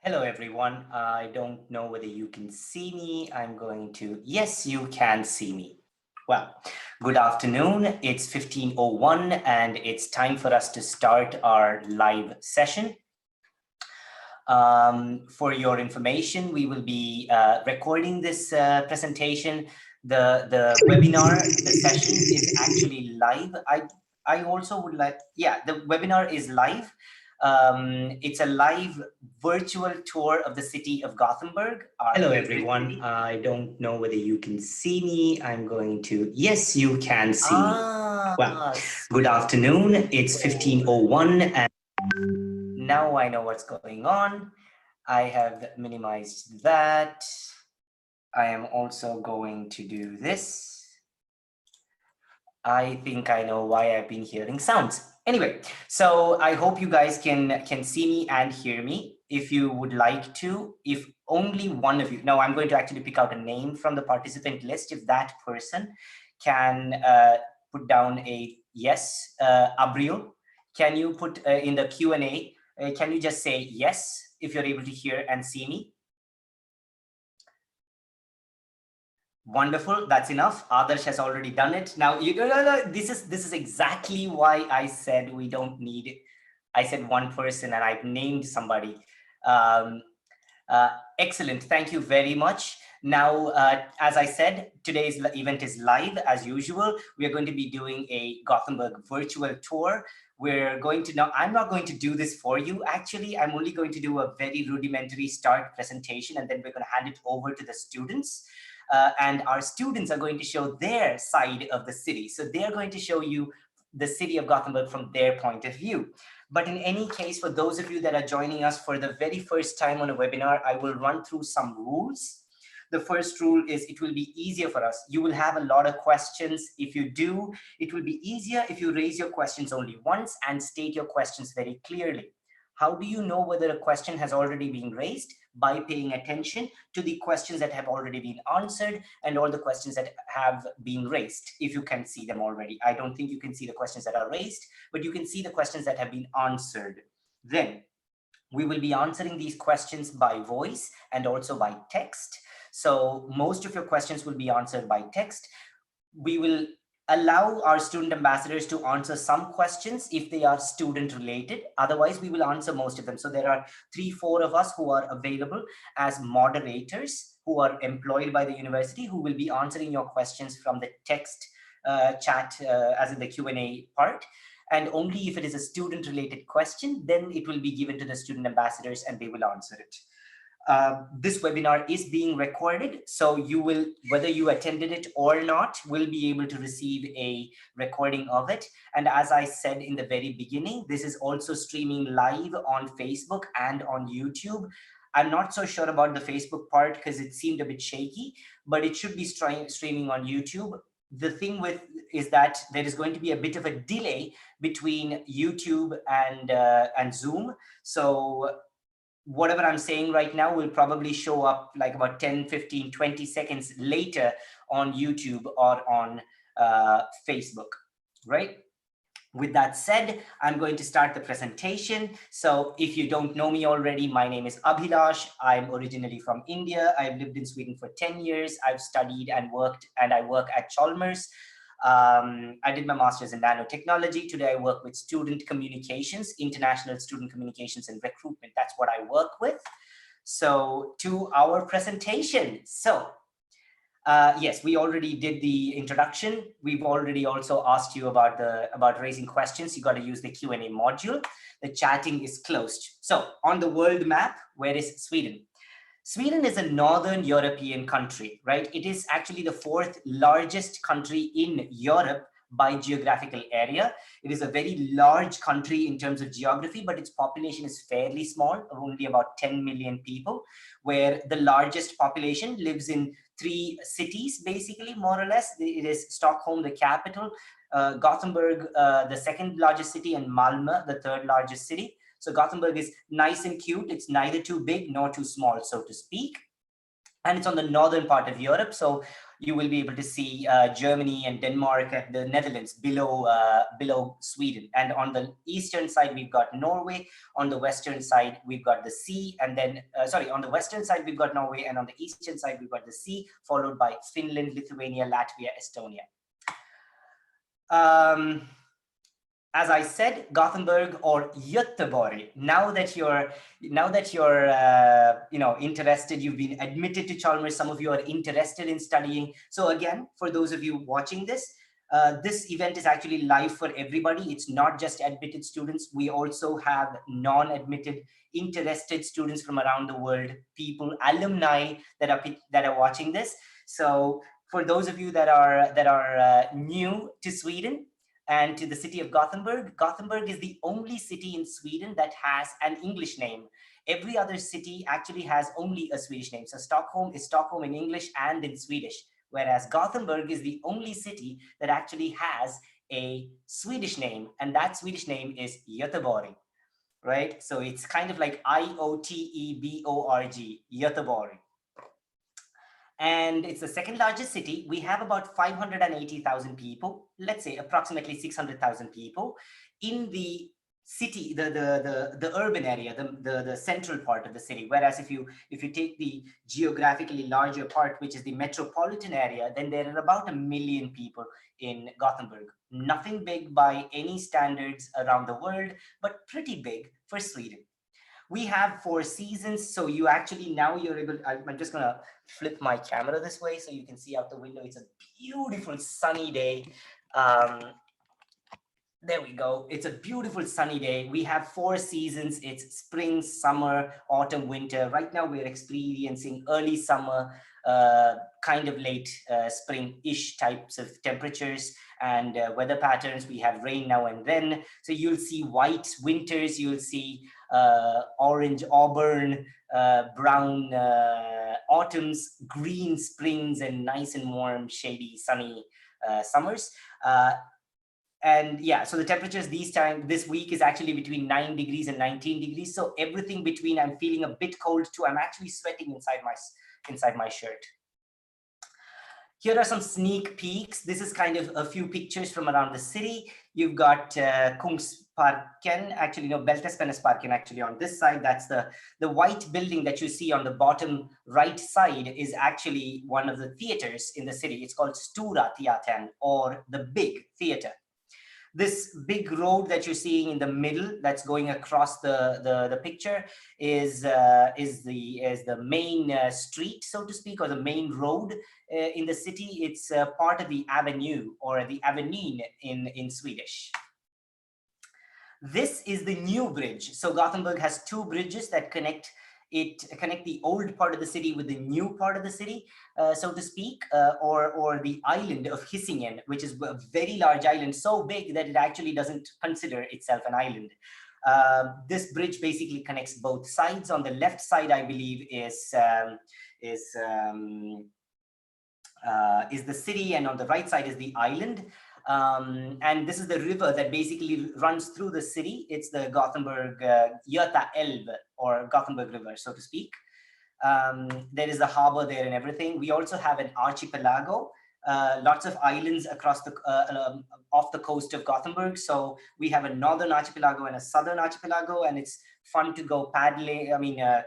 Hello, everyone. I don't know whether you can see me. I'm going to, yes, you can see me. Well, good afternoon. It's 15:01 and it's time for us to start our live session. For your information, we will be recording this presentation. The webinar, the session is actually live. I also would like, yeah, the webinar is live. It's a live virtual tour of the city of Gothenburg. Hello, everyone. I don't know whether you can see me. I'm going to, yes, you can see me. Well, good afternoon. It's 15:01 and now I know what's going on. I have minimized that. I am also going to do this. I think I know why I've been hearing sounds. Anyway, so I hope you guys can see me and hear me. If you would like to, if only one of you, now I'm going to actually pick out a name from the participant list. If that person can put down a yes, Abriel, can you put in the Q&A, can you just say yes if you're able to hear and see me? Wonderful, that's enough. Adarsh has already done it. Now, this is exactly why I said we don't need, I said one person and I've named somebody. Excellent, thank you very much. Now, as I said, today's event is live as usual. We are going to be doing a Gothenburg virtual tour. We're going to now, I'm not going to do this for you. Actually, I'm only going to do a very rudimentary start presentation and then we're going to hand it over to the students. And our students are going to show their side of the city. So they're going to show you the city of Gothenburg from their point of view. But in any case, for those of you that are joining us for the very first time on a webinar, I will run through some rules. The first rule is it will be easier for us. You will have a lot of questions. If you do, it will be easier if you raise your questions only once and state your questions very clearly. How do you know whether a question has already been raised? By paying attention to the questions that have already been answered and all the questions that have been raised, if you can see them already. I don't think you can see the questions that are raised, but you can see the questions that have been answered. Then we will be answering these questions by voice and also by text. So most of your questions will be answered by text. We will allow our student ambassadors to answer some questions if they are student related. Otherwise, we will answer most of them. So there are 3-4 of us who are available as moderators who are employed by the university who will be answering your questions from the text chat as in the Q&A part. And only if it is a student related question, then it will be given to the student ambassadors and they will answer it. This webinar is being recorded, so you will, whether you attended it or not, will be able to receive a recording of it. And as I said in the very beginning, this is also streaming live on Facebook and on YouTube. I'm not so sure about the Facebook part because it seemed a bit shaky, but it should be streaming on YouTube. The thing is that there is going to be a bit of a delay between YouTube and Zoom. So whatever I'm saying right now will probably show up like about 10, 15, 20 seconds later on YouTube or on Facebook, right? With that said, I'm going to start the presentation. So if you don't know me already, my name is Abhilash. I'm originally from India. I've lived in Sweden for 10 years. I've studied and worked, and I work at Chalmers. I did my master's in nanotechnology. Today I work with student communications, international student communications and recruitment. That's what I work with. So to our presentation. So yes, we already did the introduction. We've already also asked you about raising questions. You got to use the Q&A module. The chatting is closed. So on the world map, where is Sweden? Sweden is a northern European country, right? It is actually the 4th largest country in Europe by geographical area. It is a very large country in terms of geography, but its population is fairly small, only about 10 million people, where the largest population lives in 3 cities, basically, more or less. It is Stockholm, the capital, Gothenburg, the 2nd largest city, and Malmö, the 3rd largest city. So Gothenburg is nice and cute. It's neither too big nor too small, so to speak. And it's on the northern part of Europe. So you will be able to see Germany and Denmark and the Netherlands below Sweden. And on the eastern side, we've got Norway. On the western side, we've got the sea. And then, on the western side, we've got Norway. And on the eastern side, we've got the sea, followed by Finland, Lithuania, Latvia, Estonia. As I said, Gothenburg or Göteborg. Now that you're interested, you've been admitted to Chalmers. Some of you are interested in studying. So again, for those of you watching this, this event is actually live for everybody. It's not just admitted students. We also have non-admitted, interested students from around the world, people, alumni that are watching this. So for those of you that are new to Sweden, and to the city of Gothenburg. Gothenburg is the only city in Sweden that has an English name. Every other city actually has only a Swedish name. So Stockholm is Stockholm in English and in Swedish, whereas Gothenburg is the only city that actually has a Swedish name, and that Swedish name is Göteborg, right? So it's kind of like IOTEBORG, Göteborg. And it's the 2nd largest city. We have about 580,000 people, let's say approximately 600,000 people in the city, the urban area, the central part of the city. Whereas if you take the geographically larger part, which is the metropolitan area, then there are about 1 million people in Gothenburg. Nothing big by any standards around the world, but pretty big for Sweden. We have 4 seasons, so you actually now you're able. I'm just gonna flip my camera this way so you can see out the window. It's a beautiful sunny day. There we go. It's a beautiful sunny day. We have 4 seasons. It's spring, summer, autumn, winter. Right now we're experiencing early summer, kind of late spring-ish types of temperatures and weather patterns. We have rain now and then. So you'll see white winters. You'll see orange, auburn, brown autumns, green springs, and nice and warm, shady, sunny summers. And yeah, so the temperatures this week is actually between 9 degrees and 19 degrees. So everything between, I'm feeling a bit cold too. I'm actually sweating inside my shirt. Here are some sneak peeks. This is kind of a few pictures from around the city. You've got Kungsparken, actually, no, Bältespennesparken actually on this side. That's the white building that you see on the bottom right side is actually one of the theaters in the city. It's called Stora Teatern, or the Big Theater. This big road that you're seeing in the middle that's going across the picture is the main street, so to speak, or the main road in the city. It's part of the avenue, or the avenyn in Swedish. This is the new bridge. So Gothenburg has two bridges that connect the old part of the city with the new part of the city, so to speak, or the island of Hisingen, which is a very large island, so big that it actually doesn't consider itself an island. This bridge basically connects both sides. On the left side, I believe, is the city, and on the right side is the island. And this is the river that basically runs through the city. It's the Gothenburg Yota River, or Gothenburg River, so to speak. There is a harbor there and everything. We also have an archipelago, lots of islands across off the coast of Gothenburg. So we have a northern archipelago and a southern archipelago, and it's fun to go paddling,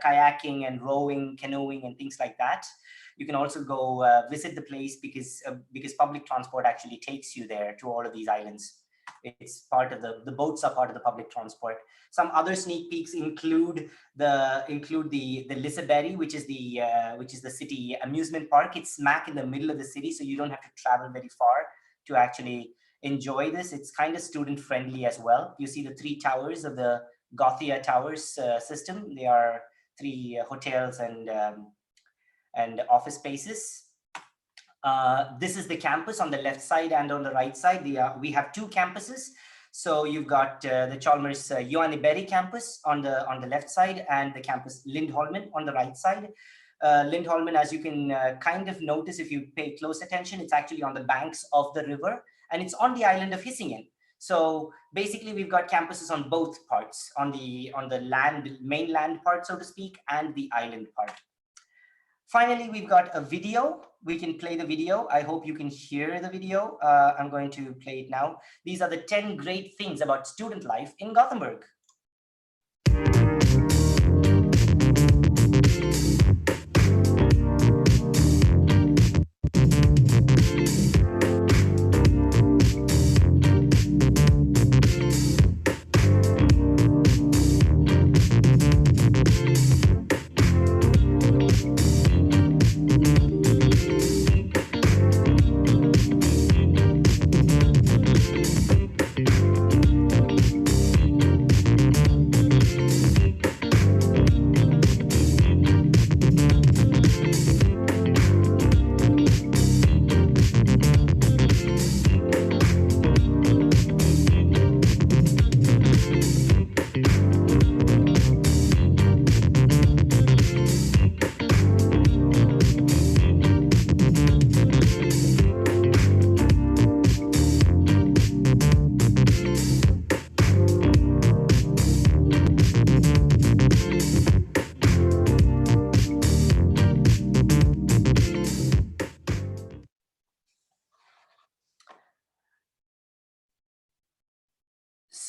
kayaking and rowing, canoeing, and things like that. You can also go visit the place because public transport actually takes you there to all of these islands. It's part of the boats are part of the public transport. Some other sneak peeks include the Liseberg, which is the city amusement park. It's smack in the middle of the city, so you don't have to travel very far to actually enjoy this. It's kind of student friendly as well. You see the three towers of the Gothia Towers system. They are three hotels and office spaces. This is the campus on the left side and on the right side. We have two campuses. So you've got the Chalmers Johanneberg campus on the left side, and the campus Lindholmen on the right side. Lindholmen, as you can kind of notice if you pay close attention, it's actually on the banks of the river, and it's on the island of Hisingen. So basically, we've got campuses on both parts, on the mainland part, so to speak, and the island part. Finally, we've got a video. We can play the video. I hope you can hear the video. I'm going to play it now. These are the 10 great things about student life in Gothenburg.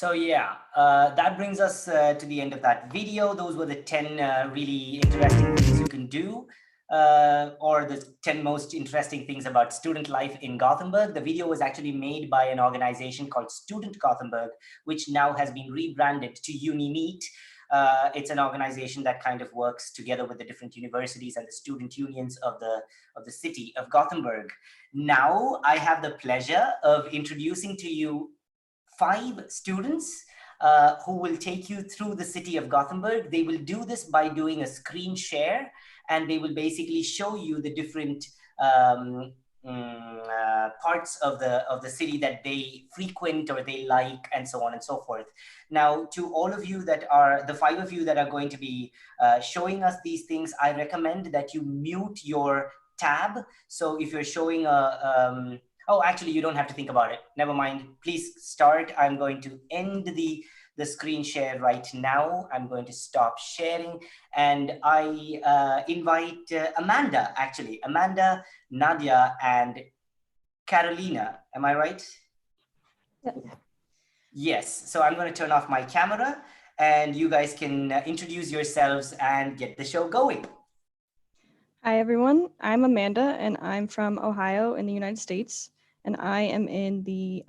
So yeah, that brings us to the end of that video. Those were the 10 really interesting things you can do, or the 10 most interesting things about student life in Gothenburg. The video was actually made by an organization called Student Gothenburg, which now has been rebranded to UniMeet. It's an organization that kind of works together with the different universities and the student unions of the city of Gothenburg. Now I have the pleasure of introducing to you 5 students who will take you through the city of Gothenburg. They will do this by doing a screen share, and they will basically show you the different parts of the city that they frequent or they like, and so on and so forth. Now, to all of you that are the 5 of you that are going to be showing us these things, I recommend that you mute your tab. So if you're showing a oh, actually, you don't have to think about it. Never mind. Please start. I'm going to end the screen share right now. I'm going to stop sharing, and I invite Amanda, actually. Amanda, Nadia, and Carolina. Am I right? Yeah. Yes. So I'm going to turn off my camera, and you guys can introduce yourselves and get the show going. Hi, everyone. I'm Amanda, and I'm from Ohio in the United States. And I am in the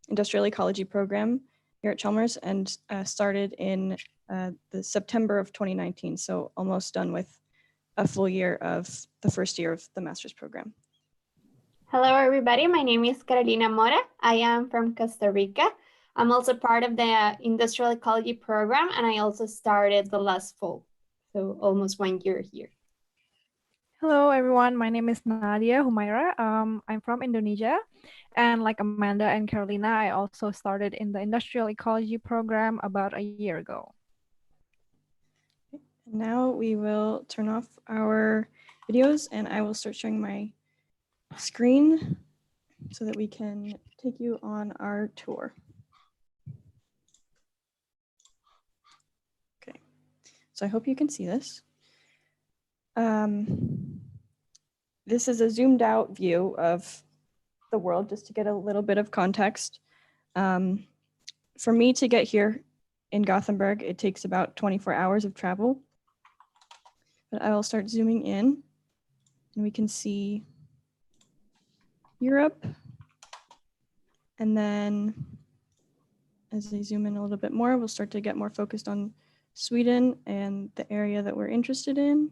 Industrial Ecology program here at Chalmers, and started in the September of 2019. So almost done with a full year of the first year of the master's program. Hello, everybody. My name is Carolina Mora. I am from Costa Rica. I'm also part of the Industrial Ecology program, and I also started the last fall. So almost 1 year here. Hello, everyone. My name is Nadia Humaira. I'm from Indonesia. And like Amanda and Carolina, I also started in the Industrial Ecology program about a year ago. Now we will turn off our videos, and I will start showing my screen so that we can take you on our tour. Okay, so I hope you can see this. This is a zoomed out view of the world, just to get a little bit of context. For me to get here in Gothenburg, it takes about 24 hours of travel. But I will start zooming in, and we can see Europe. And then as I zoom in a little bit more, we'll start to get more focused on Sweden and the area that we're interested in.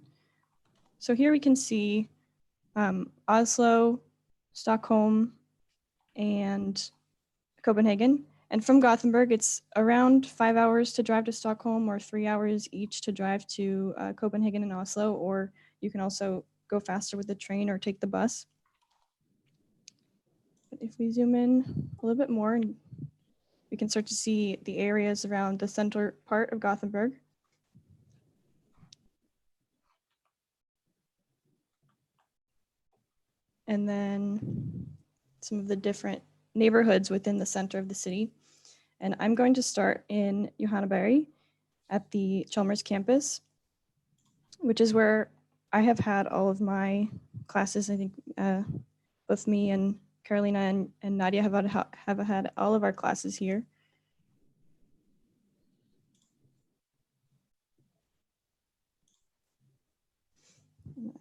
So here we can see Oslo, Stockholm, and Copenhagen. And from Gothenburg, it's around 5 hours to drive to Stockholm, or 3 hours each to drive to Copenhagen and Oslo, or you can also go faster with the train or take the bus. But if we zoom in a little bit more, we can start to see the areas around the center part of Gothenburg. And then some of the different neighborhoods within the center of the city. And I'm going to start in Johannaberg at the Chalmers campus, which is where I have had all of my classes. I think both me and Carolina and Nadia have had all of our classes here.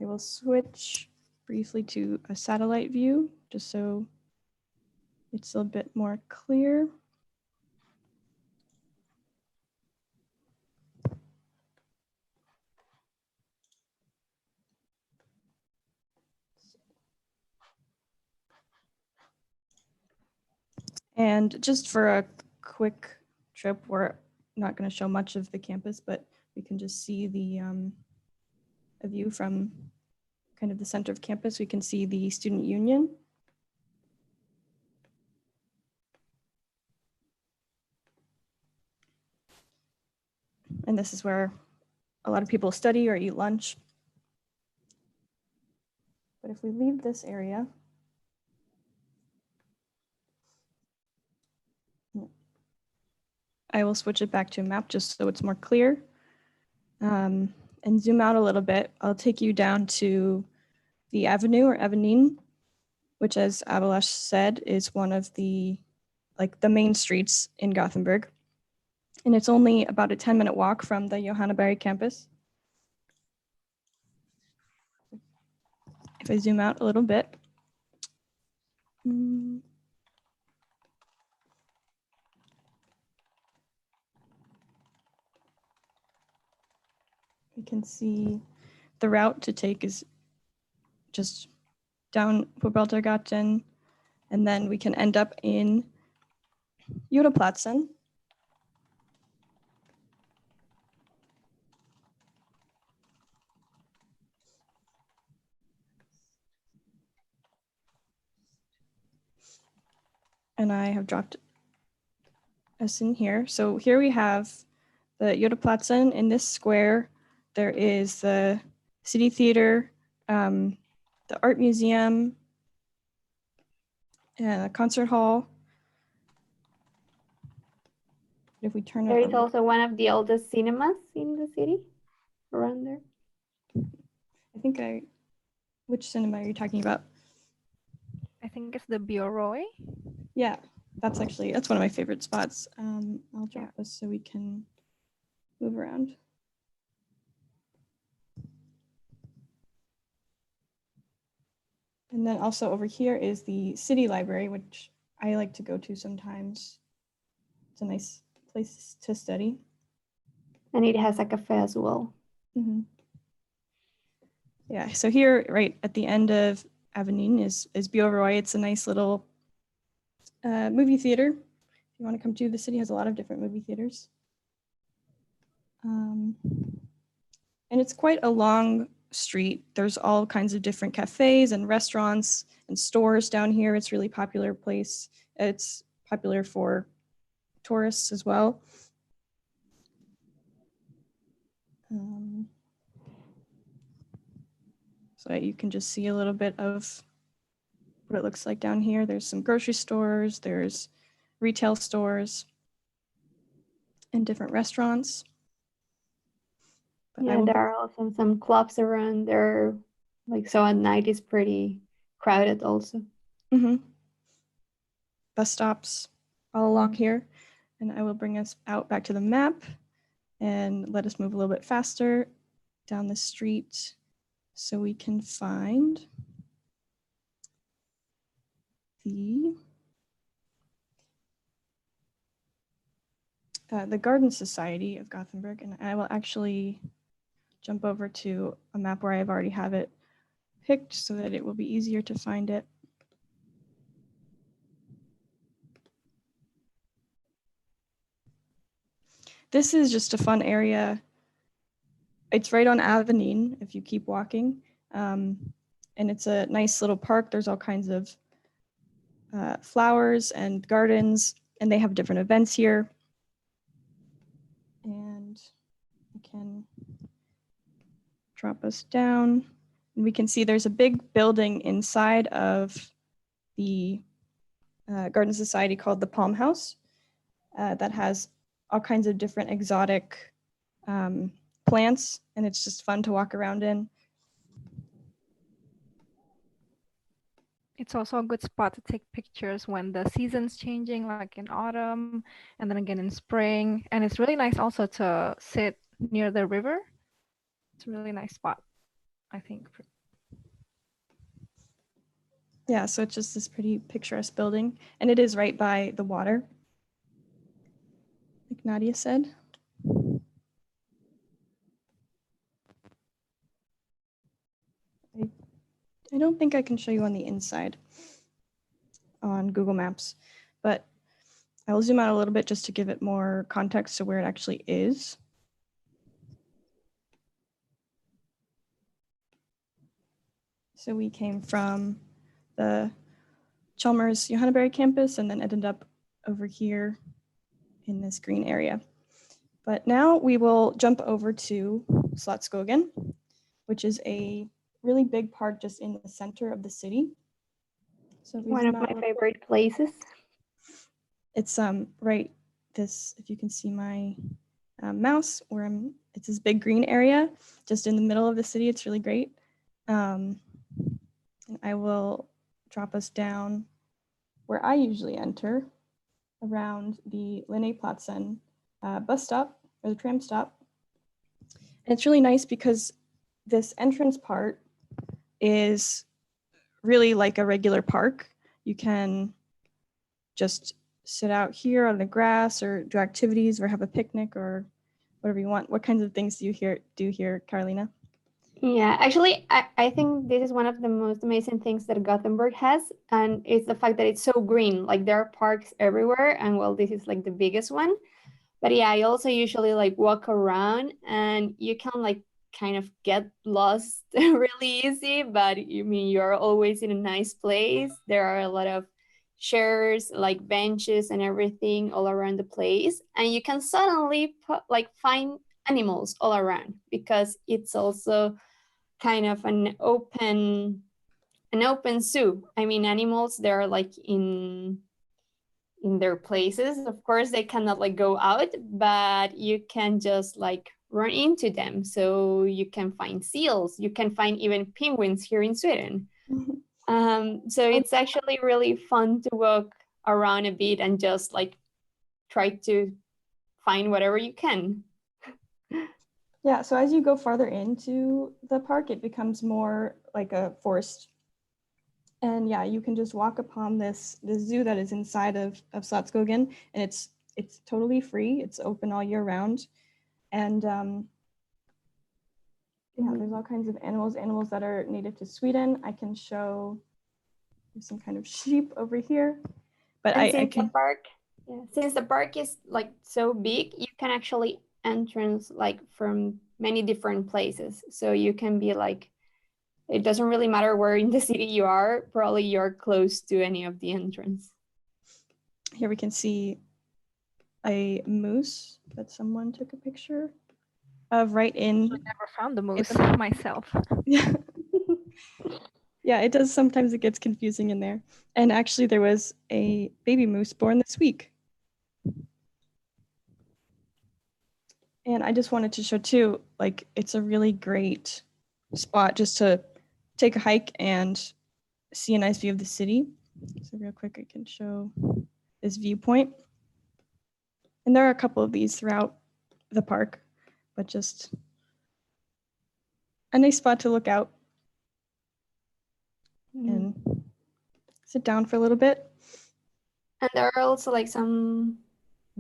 I will switch briefly to a satellite view, just so it's a bit more clear. And just for a quick trip, we're not going to show much of the campus, but we can just see the a view from kind of the center of campus. We can see the student union. And this is where a lot of people study or eat lunch. But if we leave this area, I will switch it back to a map just so it's more clear. And zoom out a little bit. I'll take you down to the avenue, or Avenyn, which, as Abhilash said, is one of the main streets in Gothenburg. And it's only about a 10-minute walk from the Johannaberg campus. If I zoom out a little bit, we can see the route to take is just down Pobeltergaten, and then we can end up in Jutaplatsen. And I have dropped us in here. So here we have the Yota in this square. There is the City Theater, the Art Museum, and a concert hall. If we turn There it is also one of the oldest cinemas in the city around there. Which cinema are you talking about? I think it's the Brochure. Yeah, that's one of my favorite spots. I'll drop this so we can move around. And then also over here is the city library, which I like to go to sometimes. It's a nice place to study. And it has a cafe as well. Mm-hmm. Yeah, so here, right at the end of Avenue is Brochure. It's a nice little movie theater. If you want to come to, the city has a lot of different movie theaters. And it's quite a long street. There's all kinds of different cafes and restaurants and stores down here. It's a really popular place. It's popular for tourists as well. So you can just see a little bit of what it looks like down here. There's some grocery stores, there's retail stores, and different restaurants. But there are also some clubs around there. So at night it's pretty crowded also. Mm-hmm. Bus stops all along here. And I will bring us out back to the map and let us move a little bit faster down the street so we can find the Garden Society of Gothenburg. And I will actually jump over to a map where I've already have it picked so that it will be easier to find it. This is just a fun area. It's right on Avenue if you keep walking. And it's a nice little park. There's all kinds of flowers and gardens, and they have different events here. And I can drop us down. And we can see there's a big building inside of the Garden Society called the Palm House that has all kinds of different exotic plants, and it's just fun to walk around in. It's also a good spot to take pictures when the season's changing, like in autumn and then again in spring. And it's really nice also to sit near the river. It's a really nice spot, I think. Yeah, so it's just this pretty picturesque building, and it is right by the water, like Nadia said. I don't think I can show you on the inside on Google Maps, but I will zoom out a little bit just to give it more context to where it actually is. So we came from the Chalmers Johanneberg campus and then ended up over here in this green area. But now we will jump over to Slottsskogen, which is a really big park just in the center of the city. So one of my favorite places. It's right this, if you can see my mouse, where it's this big green area just in the middle of the city. It's really great. And I will drop us down where I usually enter around the Lynne bus stop or the tram stop. And it's really nice because this entrance part is really like a regular park. You can just sit out here on the grass or do activities or have a picnic or whatever you want. What kinds of things do you do here, Carolina? Yeah, actually, I think this is one of the most amazing things that Gothenburg has, and it's the fact that it's so green. Like there are parks everywhere, and well, this is like the biggest one. But yeah, I also usually like walk around, and you can like kind of get lost really easy, but you're always in a nice place. There are a lot of chairs, like benches and everything all around the place. And you can suddenly find animals all around, because it's also kind of an open zoo. I mean, animals, they're like in their places. Of course, they cannot like go out, but you can just like run into them. So you can find seals, you can find even penguins here in Sweden. So it's actually really fun to walk around a bit and just like try to find whatever you can. Yeah, so as you go farther into the park, it becomes more like a forest. And yeah, you can just walk upon this zoo that is inside of Slottsskogen, and it's totally free. It's open all year round. And yeah, there's all kinds of animals that are native to Sweden. I can show some kind of sheep over here. But since the park is like so big, you can actually entrance like from many different places. So you can be like, it doesn't really matter where in the city you are, probably you're close to any of the entrance. Here we can see a moose that someone took a picture of right in. I never found the moose myself. Yeah. Yeah, it does. Sometimes it gets confusing in there. And actually there was a baby moose born this week. And I just wanted to show too, like it's a really great spot just to take a hike and see a nice view of the city. So real quick, I can show this viewpoint. And there are a couple of these throughout the park, but just a nice spot to look out and sit down for a little bit. And there are also like some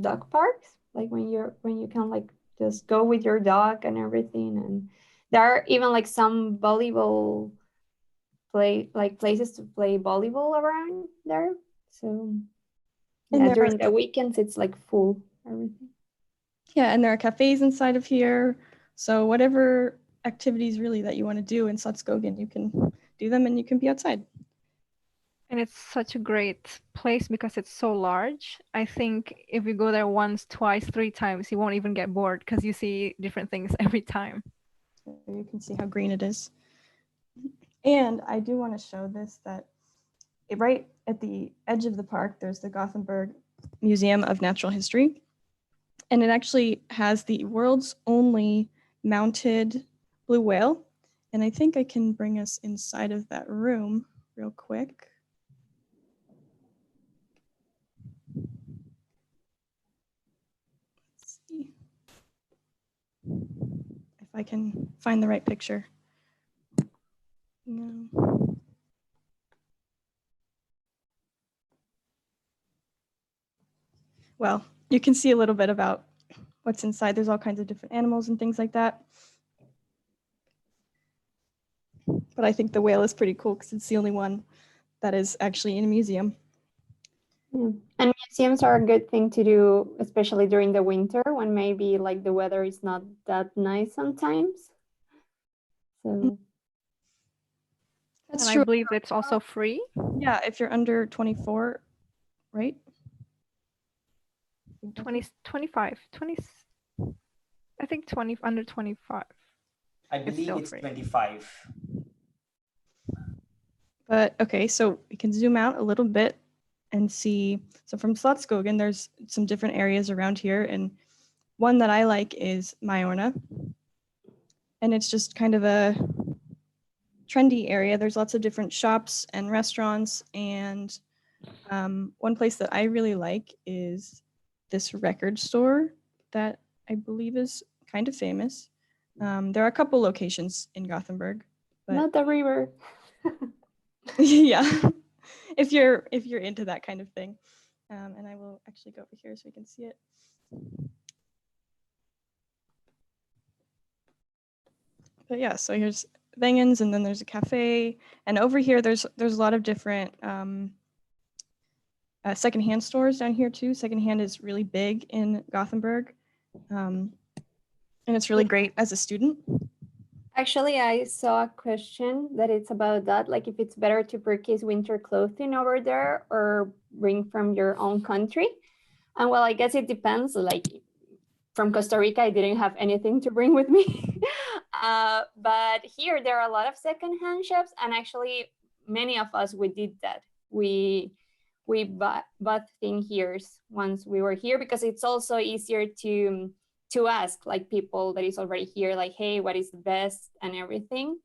dog parks, like when you can like just go with your dog and everything. And there are even like some volleyball places to play volleyball around there. So yeah, during the weekends it's like full everything. Yeah, and there are cafes inside of here. So whatever activities really that you want to do in Slottsskogen, you can do them and you can be outside. And it's such a great place because it's so large. I think if you go there once, twice, 3 times, you won't even get bored because you see different things every time. You can see how green it is. And I do want to show this, that right at the edge of the park, there's the Gothenburg Museum of Natural History. And it actually has the world's only mounted blue whale. And I think I can bring us inside of that room real quick. Let's see if I can find the right picture. No. Well, you can see a little bit about what's inside. There's all kinds of different animals and things like that. But I think the whale is pretty cool because it's the only one that is actually in a museum. Yeah. And museums are a good thing to do, especially during the winter when maybe like the weather is not that nice sometimes. So that's and true. I believe it's also free. Yeah, if you're under 24, right? 25, 20, I think 20, under 25. I believe it's 25. But okay, so we can zoom out a little bit and see. So from Slottsskogen, there's some different areas around here. And one that I like is Majorna. And it's just kind of a trendy area. There's lots of different shops and restaurants. And one place that I really like is this record store that I believe is kind of famous. There are a couple locations in Gothenburg. But not the river. yeah, if you're into that kind of thing. And I will actually go over here so you can see it. But yeah, so here's Vengens, and then there's a cafe, and over here there's a lot of different secondhand stores down here too. Secondhand is really big in Gothenburg, and it's really great as a student. Actually, I saw a question that it's about that, like if it's better to purchase winter clothing over there or bring from your own country. And well, I guess it depends. Like from Costa Rica, I didn't have anything to bring with me. But here there are a lot of secondhand shops, and actually many of us, we did that. We bought things here once we were here, because it's also easier to ask like people that is already here, like, hey, what is the best and everything.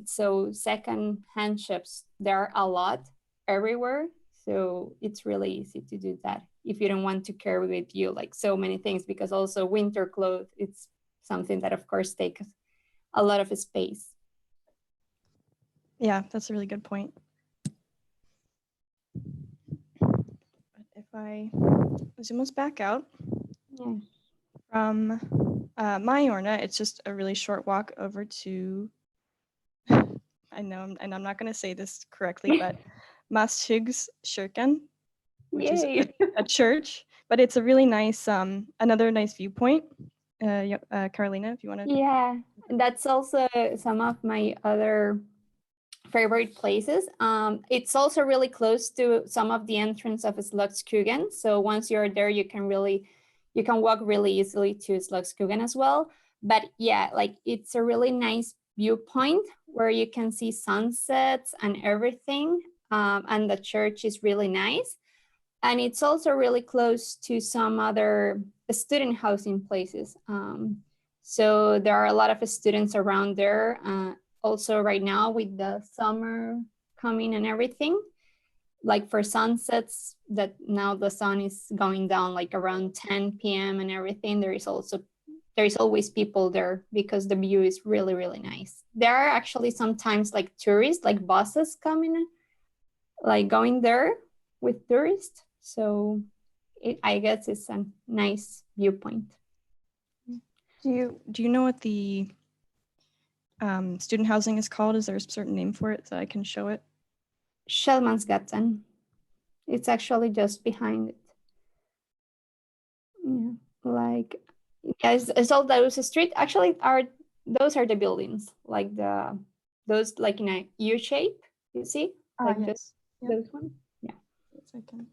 So second-hand shops, there are a lot everywhere. So it's really easy to do that if you don't want to carry with you like so many things, because also winter clothes, it's something that of course takes a lot of space. Yeah, that's a really good point. But if I zoom us back out from Majorna, it's just a really short walk over to, I know, and I'm not going to say this correctly, but Masthugskyrkan, which is a church, but it's a really nice, another nice viewpoint. Carolina, if you want to. Yeah, that's also some of my other favorite places. It's also really close to some of the entrance of Slottsskogen. So once you're there, you can walk really easily to Slottsskogen as well. But yeah, like it's a really nice viewpoint where you can see sunsets and everything. And the church is really nice. And it's also really close to some other student housing places. So there are a lot of students around there. Also right now with the summer coming and everything, like for sunsets, that now the sun is going down like around 10 p.m. and everything, there is always people there because the view is really, really nice. There are actually sometimes like tourists, like buses coming, like going there with tourists. So I guess it's a nice viewpoint. Do you know what the student housing is called? Is there a certain name for it so I can show it? Schellmansgatan. It's actually just behind it. Yeah, like it's all those street. Actually, those are the buildings, like those like in a U shape. You see, like yes. those ones. Yeah. If I can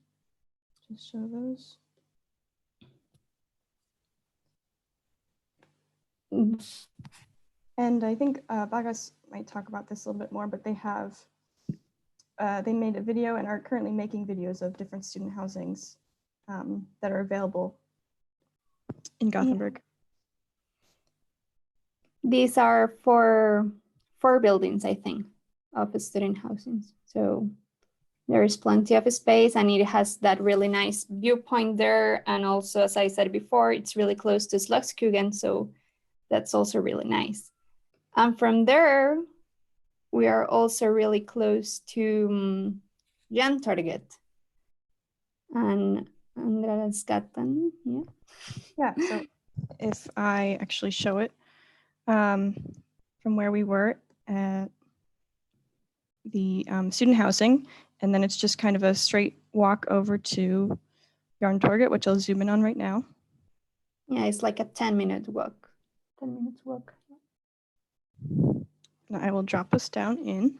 just show those. And I think Bagas might talk about this a little bit more, but they have, they made a video and are currently making videos of different student housings that are available in Gothenburg. Yeah. These are four buildings, I think, of student housings. So there is plenty of space and it has that really nice viewpoint there. And also, as I said before, it's really close to Slottsskogen. So that's also really nice. And from there, we are also really close to Jerntorget and Andrasgatan. Yeah. Yeah, so if I actually show it from where we were at the student housing, and then it's just kind of a straight walk over to Jerntorget, which I'll zoom in on right now. Yeah, it's like a 10-minute walk. 10 minutes walk. And I will drop us down in.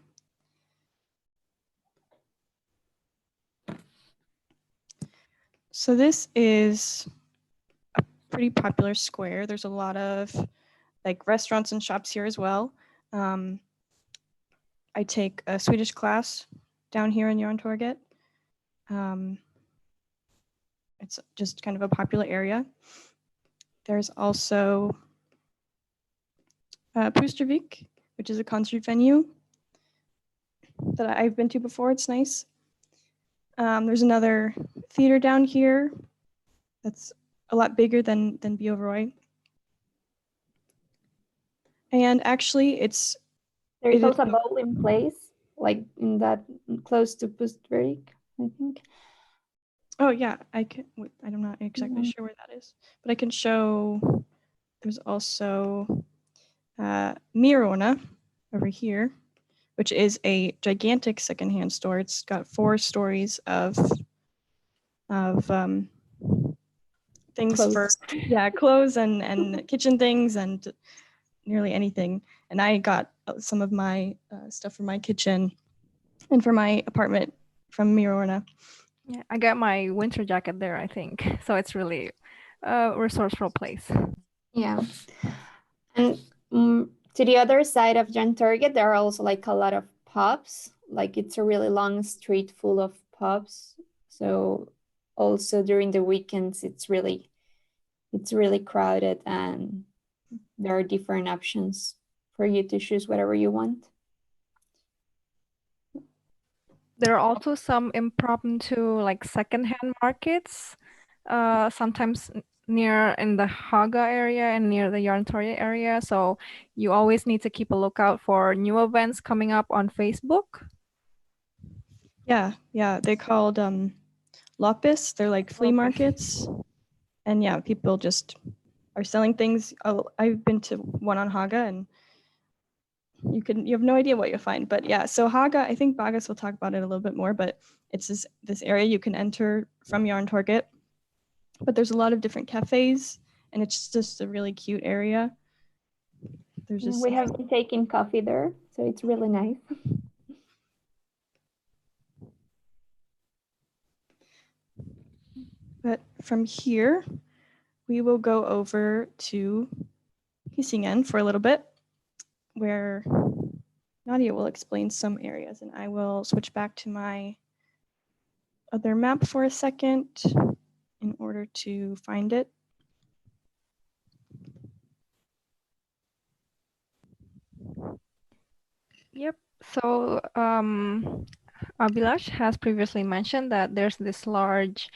So this is a pretty popular square. There's a lot of like restaurants and shops here as well. I take a Swedish class down here in Jerntorget. It's just kind of a popular area. There's also Pustervik, which is a concert venue that I've been to before. It's nice. There's another theater down here that's a lot bigger than Bjorøy. And actually, there's also a bowling place, like in that close to Pustervik, I think. Oh yeah, I'm not exactly sure where that is, but I can show. There's also Majorna over here, which is a gigantic secondhand store. It's got 4 stories of things Clothes. for clothes and kitchen things and nearly anything. And I got some of my stuff for my kitchen and for my apartment from Majorna. Yeah, I got my winter jacket there, I think. So it's really a resourceful place. Yeah. And to the other side of Jan Target, there are also like a lot of pubs. Like it's a really long street full of pubs. So also during the weekends, it's really crowded, and there are different options for you to choose whatever you want. There are also some impromptu like secondhand markets, sometimes near in the Haga area and near the Yarntorget area. So you always need to keep a lookout for new events coming up on Facebook. Yeah, they're called loppis. They're like flea Loppis. markets, and yeah, people just are selling things. I've been to one on Haga, and you have no idea what you'll find. But yeah, so Haga, I think Bagas will talk about it a little bit more, but it's this area you can enter from Yarntorget, but there's a lot of different cafes, and it's just a really cute area. There's just We have been taking coffee there, so it's really nice. But from here, we will go over to Hisingen for a little bit, where Nadia will explain some areas, and I will switch back to my other map for a second in order to find it. Yep. So Abhilash has previously mentioned that there's this large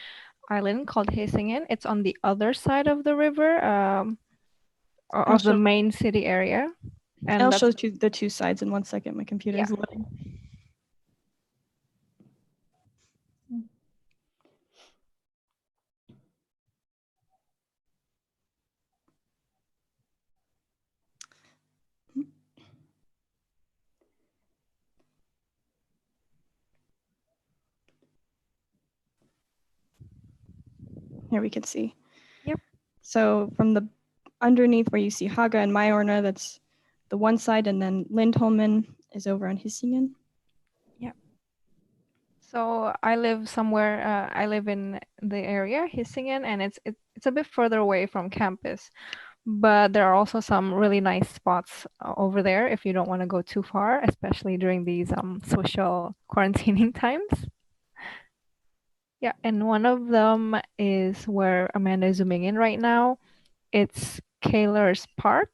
island called Hisingen. It's on the other side of the river, of the main city area. And I'll show you the two sides in 1 second. My computer is loading. Here we can see. Yep. So from the underneath where you see Haga and Majorna, that's the one side, and then Holman is over on Hisingen. Yep. So I live somewhere. I live in the area Hisingen, and it's a bit further away from campus, but there are also some really nice spots over there if you don't want to go too far, especially during these social quarantining times. Yeah, and one of them is where Amanda is zooming in right now. It's Kaler's Park.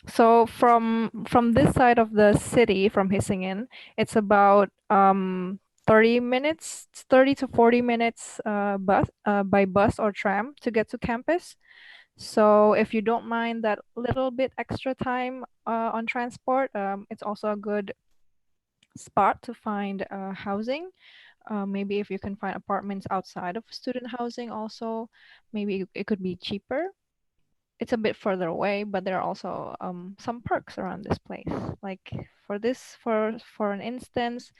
So from this side of the city, from Hisingen, it's about 30 minutes, 30 to 40 minutes by bus or tram to get to campus. So if you don't mind that little bit extra time on transport, it's also a good spot to find housing. Maybe if you can find apartments outside of student housing also, maybe it could be cheaper. It's a bit further away, but there are also some perks around this place. Like for an instance,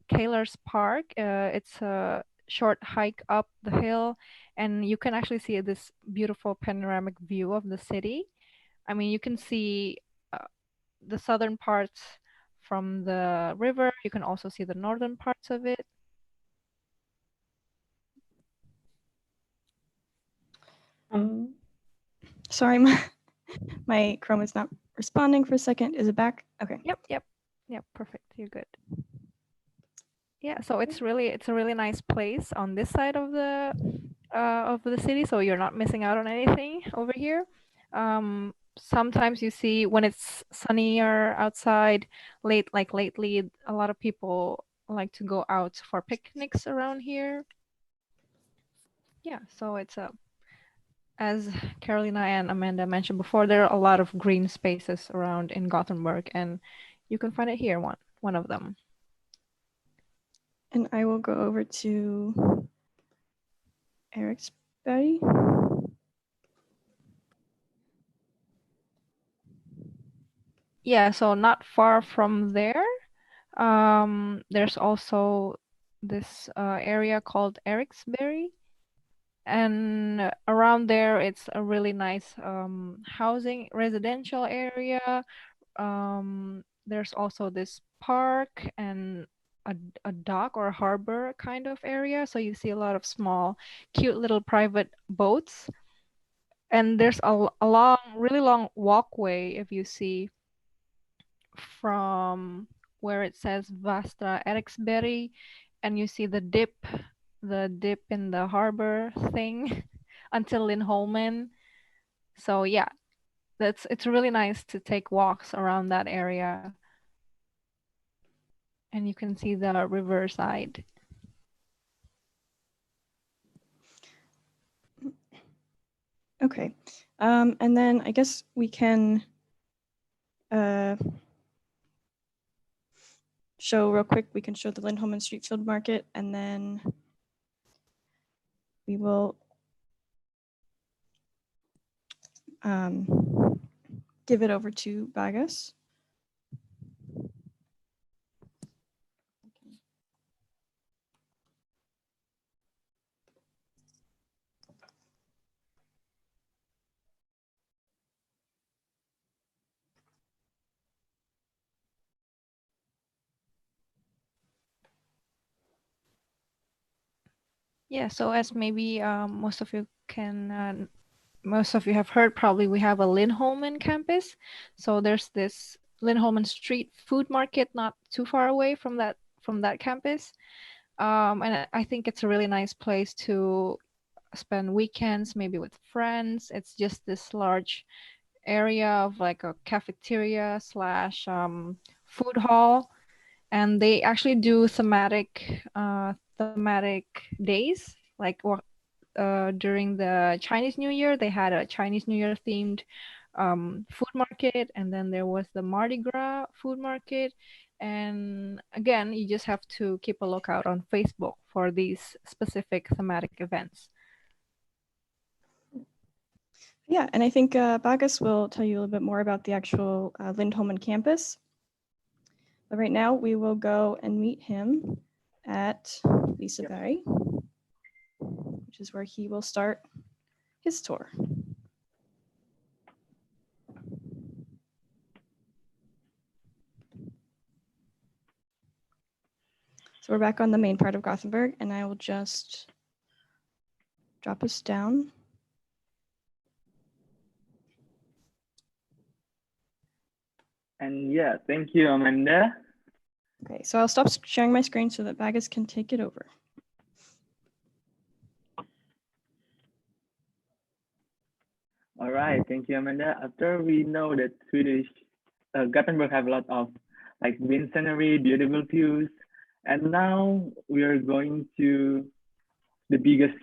Kaler's Park, it's a short hike up the hill, and you can actually see this beautiful panoramic view of the city. I mean, you can see the southern parts from the river. You can also see the northern parts of it. Sorry, my Chrome is not responding for a second. Is it back? Okay. Yep, perfect. You're good. Yeah, so it's a really nice place on this side of the city, so you're not missing out on anything over here. Sometimes you see when it's sunnier outside, lately, a lot of people like to go out for picnics around here. Yeah, so it's as Carolina and Amanda mentioned before, there are a lot of green spaces around in Gothenburg, and you can find it here, one of them. And I will go over to Eriksberg. Yeah, so not far from there, there's also this area called Eriksberg, and around there it's a really nice housing residential area. There's also this park, and a dock or harbor kind of area. So you see a lot of small, cute little private boats. And there's a long, really long walkway if you see from where it says Vastra Eriksberg, and you see the dip in the harbor thing until Lynn Holman. So yeah, it's really nice to take walks around that area. And you can see the riverside. Okay. And then I guess we can show real quick, we can show the Lindholmen Street Field Market, and then we will give it over to Bagas. Yeah, so as maybe most of you have heard, probably we have a Lindholmen campus. So there's this Lindholmen Street Food Market not too far away from that campus. And I think it's a really nice place to spend weekends, maybe with friends. It's just this large area of like a cafeteria slash food hall. And they actually do thematic days, like during the Chinese New Year, they had a Chinese New Year themed food market, and then there was the Mardi Gras food market. And again, you just have to keep a lookout on Facebook for these specific thematic events. Yeah, and I think Bagas will tell you a little bit more about the actual Lindholmen campus. But right now we will go and meet him at Liseberg, which is where he will start his tour. So we're back on the main part of Gothenburg, and I will just drop us down. And yeah, thank you, Amanda. Okay, so I'll stop sharing my screen so that Bagas can take it over. All right, thank you, Amanda. After we know that Gothenburg have a lot of like wind scenery, beautiful views, and now we are going to the biggest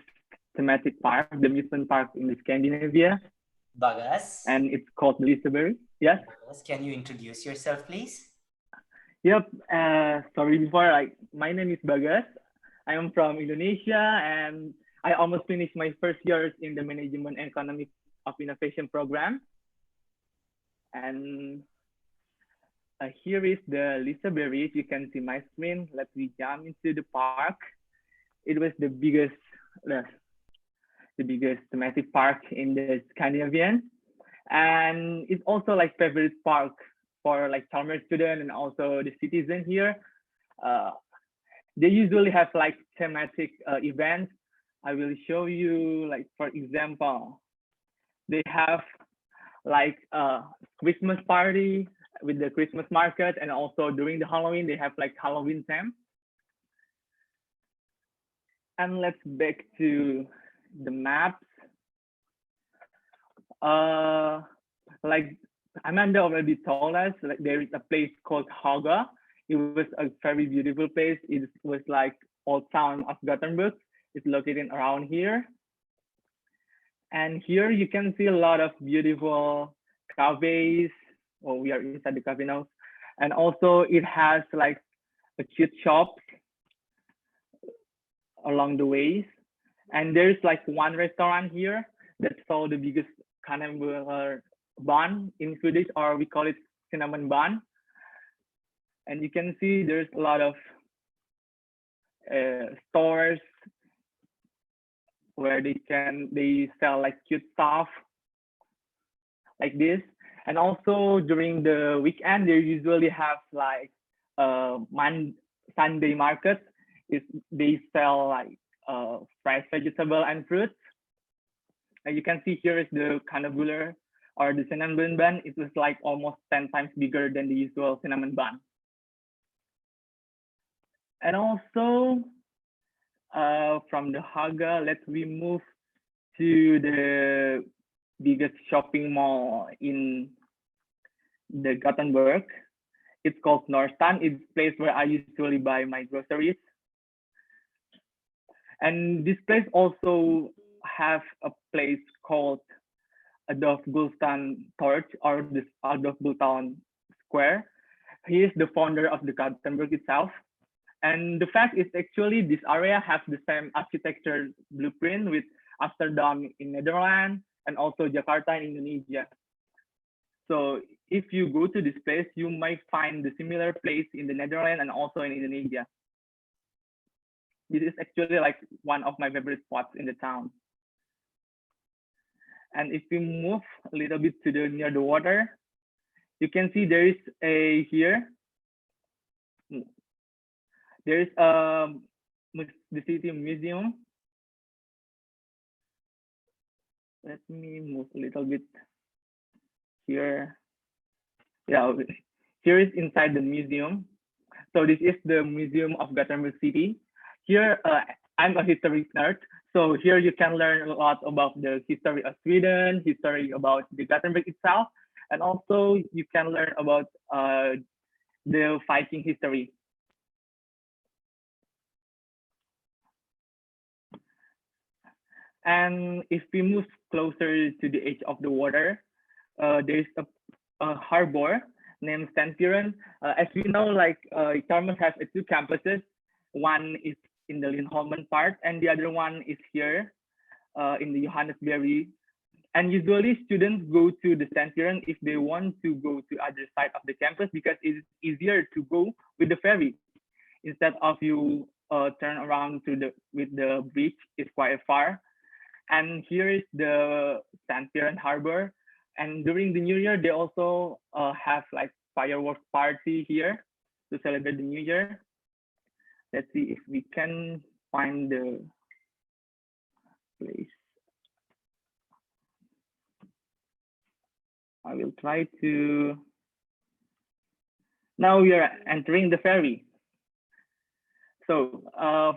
thematic park, the amusement park in Scandinavia, Bagas. and it's called Liseberg. Yes. Bagas, can you introduce yourself, please? Yep. Sorry before. My name is Bagas. I am from Indonesia, and I almost finished my first years in the Management and Economic of Innovation program. And here is the Liseberg. You can see my screen. Let me jump into the park. It was the biggest thematic park in the Scandinavian, and it's also like favorite park for like Chalmers student and also the citizen here. They usually have like thematic events. I will show you, like, for example, they have like a Christmas party with the Christmas market, and also during the Halloween, they have like Halloween theme. And let's back to the maps. Like Amanda already told us, like there is a place called Haga. It was a very beautiful place. It was like old town of Gothenburg. It's located around here. And here you can see a lot of beautiful cafes. Oh, we are inside the cafe now. And also it has like a cute shop along the ways. And there's like one restaurant here that sold the biggest cannibal bun in Swedish, or we call it cinnamon bun. And you can see there's a lot of stores where they sell like cute stuff like this. And also during the weekend, they usually have like Sunday markets. They sell like fresh vegetable and fruits. You can see here is the cannabuler or the cinnamon bun. It was like almost 10 times bigger than the usual cinnamon bun. And also from the Haga, we move to the biggest shopping mall in the Gothenburg. It's called Norrstan. It's a place where I usually buy my groceries. And this place also have a place called Adolf Gulstan Torch or this Adolf Gulstan Square. He is the founder of the Gothenburg itself. And the fact is actually this area has the same architecture blueprint with Amsterdam in Netherlands and also Jakarta in Indonesia. So if you go to this place, you might find the similar place in the Netherlands and also in Indonesia. This is actually like one of my favorite spots in the town. And if we move a little bit to the near the water, you can see there is a here. There is the city museum. Let me move a little bit here. Yeah, here is inside the museum. So this is the Museum of Gothenburg City. Here, I'm a history nerd. So here you can learn a lot about the history of Sweden, history about the Gothenburg itself, and also you can learn about the Viking history. And if we move closer to the edge of the water, there's a harbor named Sandpiren. As we know, like Chalmers has two campuses. One is in the Lynne Holman part, and the other one is here in the Johannesberg. And usually students go to the Sandpiren if they want to go to other side of the campus because it's easier to go with the ferry instead of you turn around with the bridge. It's quite far. And here is the Sandpiren Harbor. And during the New Year, they also have like fireworks party here to celebrate the New Year. Let's see if we can find the place. I will try to. Now we are entering the ferry. So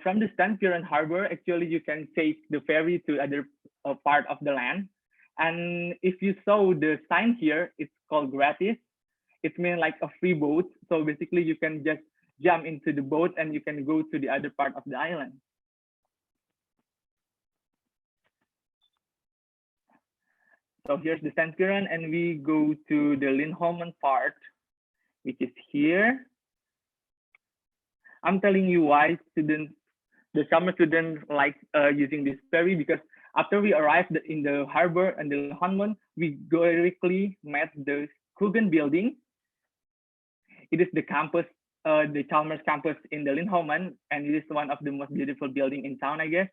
from the Sandpiren Harbor, actually you can take the ferry to other part of the land. And if you saw the sign here, it's called gratis. It means like a free boat. So basically you can just jump into the boat and you can go to the other part of the island. So here's the Sandpiren, and we go to the Lynne Holman part, which is here. I'm telling you why the summer students like using this ferry, because after we arrived in the harbor and the Holman, we directly met the Kugan building. It is the campus, the Chalmers campus in the Lynne Holman, and it is one of the most beautiful building in town, I guess.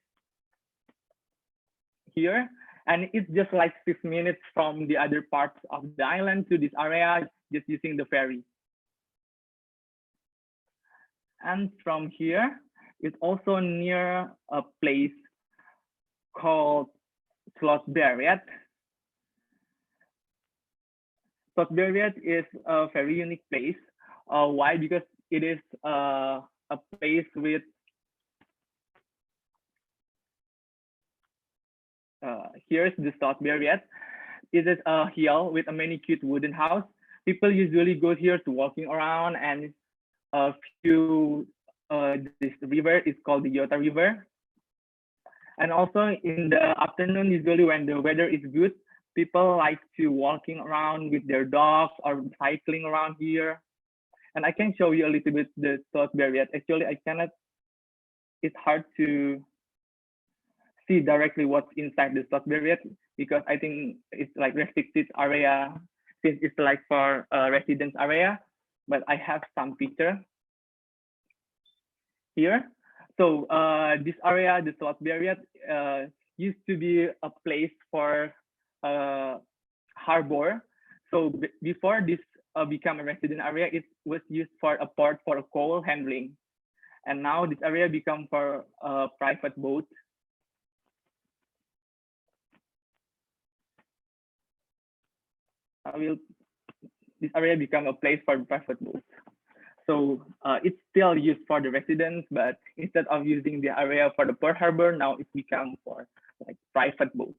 Here, and it's just like 6 minutes from the other parts of the island to this area, just using the ferry. And from here, it's also near a place called Slottsberget. Slottsberget is a very unique place. Why? Because it is a place with here's the Slottsberget. It is a hill with a many cute wooden house. People usually go here to walking around, and a few this river is called the Yota River. And also in the afternoon, usually when the weather is good, people like to walking around with their dogs or cycling around here. And I can show you a little bit the Slottsberget. Actually, I cannot. It's hard to see directly what's inside the Slottsberget because I think it's like restricted area since it's like for residence area. But I have some picture here. So this area, the Slottsberget, used to be a place for harbor. So before this become a resident area, it was used for a port for coal handling. and now this area become for private boats. This area become a place for private boats. So it's still used for the residents, but instead of using the area for the Port Harbor, now it's become for like private boats.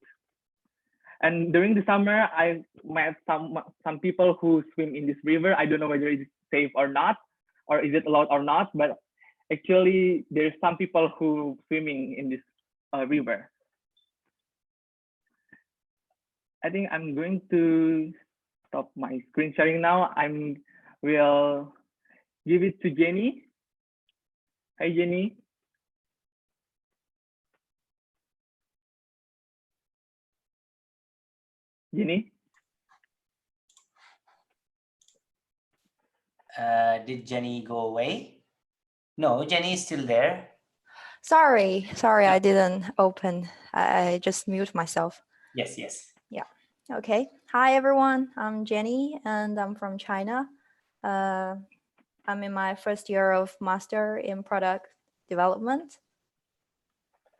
And during the summer, I met some people who swim in this river. I don't know whether it's safe or not, or is it allowed or not, but actually there's some people who swimming in this river. I think I'm going to stop my screen sharing now. Will give it to Jenny. Hi, Jenny. Jenny? Did Jenny go away? No, Jenny is still there. Sorry, I didn't open. I just mute myself. Yes, yes. Yeah. Okay. Hi, everyone. I'm Jenny, and I'm from China. I'm in my first year of master in product development.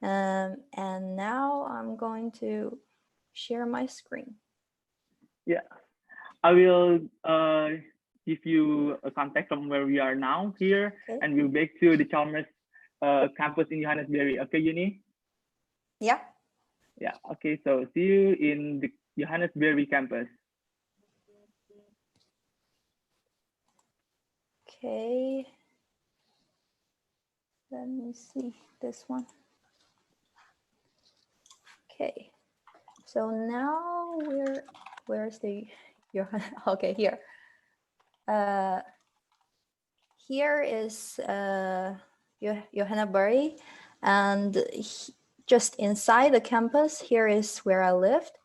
And now I'm going to share my screen. Yeah, I will give you a context from where we are now here, Okay. and we'll back to the Chalmers campus in Johannesburg. Okay, Jenny? Yeah. Yeah, okay, so see you in the Johannesburg campus. Okay. Let me see this one. Okay. So now where's the okay, here. Here is Johannesburg, and just inside the campus, here is where I lived.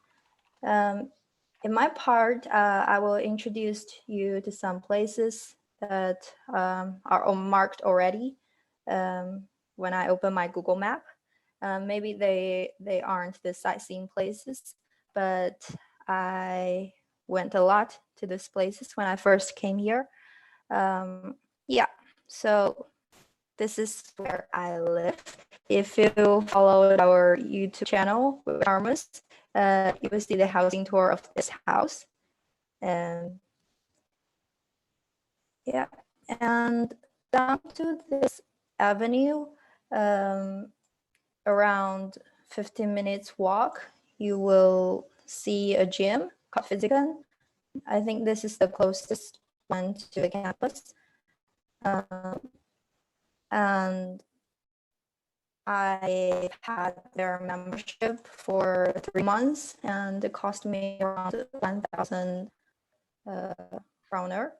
In my part, I will introduce you to some places that are marked already when I open my Google map. Maybe they aren't the sightseeing places, but I went a lot to these places when I first came here. Yeah, so this is where I live. If you follow our YouTube channel with Armus, you will see the housing tour of this house. And yeah, and down to this avenue, around 15 minutes walk, you will see a gym called Physican. I think this is the closest one to the campus. And I had their membership for 3 months, and it cost me around 1,000 kroner.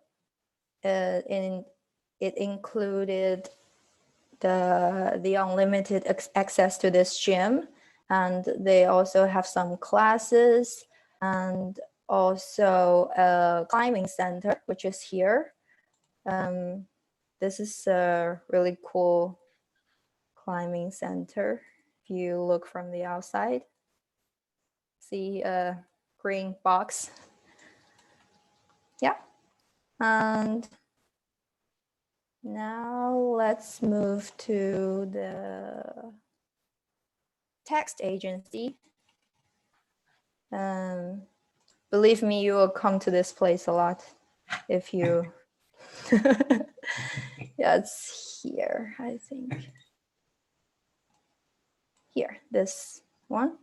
It included the unlimited access to this gym, and they also have some classes and also a climbing center, which is here. This is a really cool climbing center. If you look from the outside, see a green box. Yeah. And now let's move to the text agency. Believe me, you will come to this place a lot if you yeah, it's here, I think. Here, this one.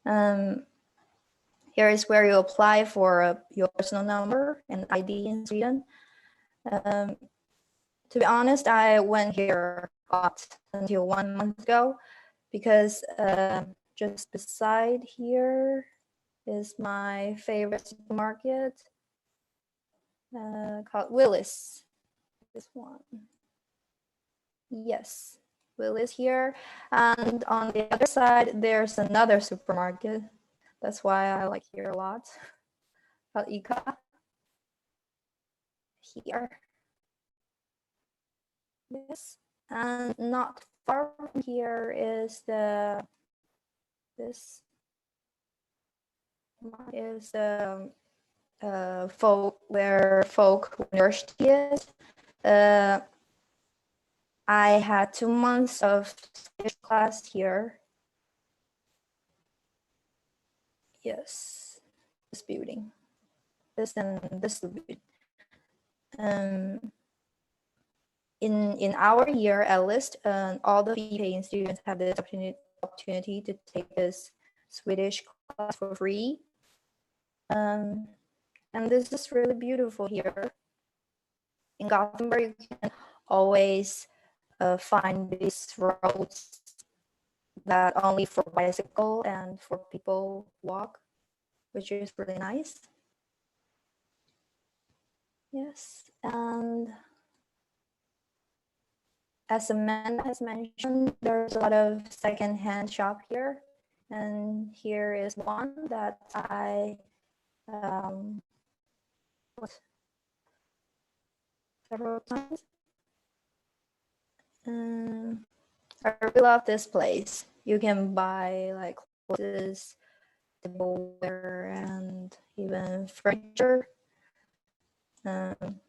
Here is where you apply for your personal number and ID in Sweden. To be honest, I went here not until 1 month ago because just beside here is my favorite supermarket called Willis. This one. Yes, Willis here. And on the other side, there's another supermarket. That's why I like here a lot. Called Ika. Here. Yes. And not far from here is this is folk where folk university is. I had 2 months of Swedish class here. Yes, this building, this and this building. In our year, at least, all the fee-paying students have the opportunity to take this Swedish class for free. And this is really beautiful here. In Gothenburg, you can always find these roads that only for bicycle and for people walk, which is really nice. Yes, and as Amanda has mentioned, there's a lot of secondhand shop here, and here is one that I several times. I really love this place. You can buy like clothes, tableware, and even furniture. And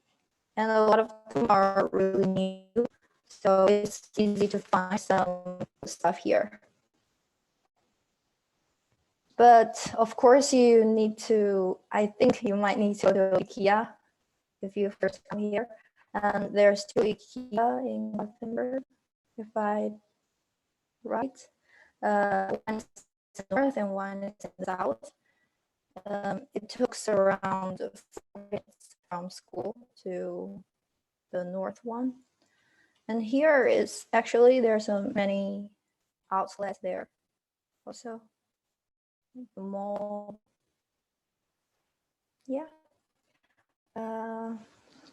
a lot of them are really new, so it's easy to find some stuff here. But of course, you need to, I think you might need to go to IKEA if you first come here. And there's 2 IKEA in Gothenburg, if I'm right. One is in the north and one is in the south. It took around 4 minutes from school to the north one. And here is actually, there's so many outlets there also. The mall. Yeah.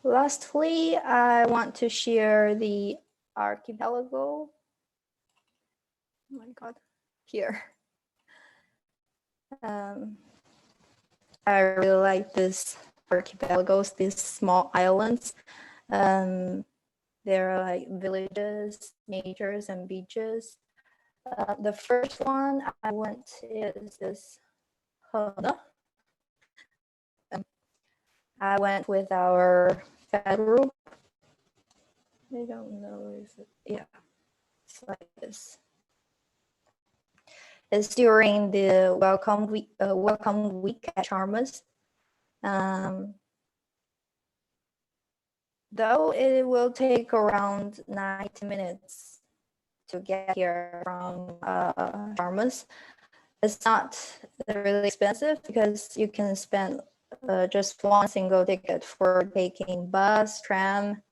Lastly, I want to share the archipelago. Oh my God, here. I really like this archipelagos, these small islands. There are like villages, natures, and beaches. The first one I went is this Holman. I went with our fed group. I don't know if it, yeah, it's like this. It's during the welcome week at Chalmers. Though it will take around 90 minutes to get here from Chalmers. It's not really expensive because you can spend just one single ticket for taking bus, tram,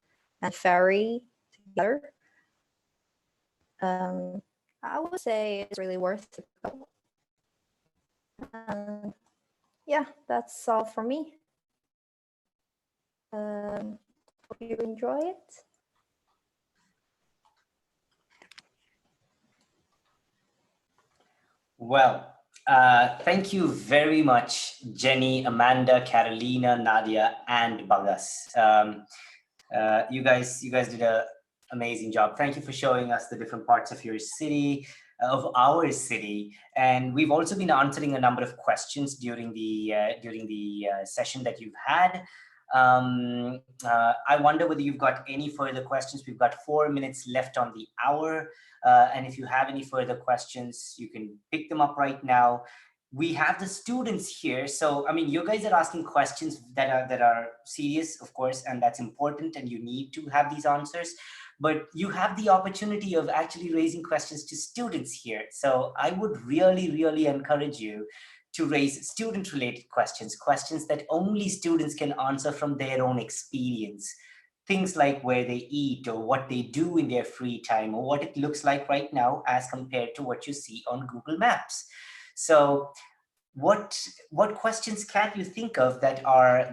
and ferry together. I would say it's really worth to go. Yeah, that's all for me. Hope you enjoy it. Well, thank you very much, Jenny, Amanda, Carolina, Nadia, and Bagas. You guys did an amazing job. Thank you for showing us the different parts of your city, of our city, and we've also been answering a number of questions during the session that you've had. I wonder whether you've got any further questions. We've got 4 minutes left on the hour. And if you have any further questions, you can pick them up right now. We have the students here. So, I mean, you guys are asking questions that are serious, of course, and that's important, and you need to have these answers. But you have the opportunity of actually raising questions to students here. So I would really, really encourage you to raise student-related questions, questions that only students can answer from their own experience. Things like where they eat or what they do in their free time or what it looks like right now as compared to what you see on Google Maps. So what questions can you think of that are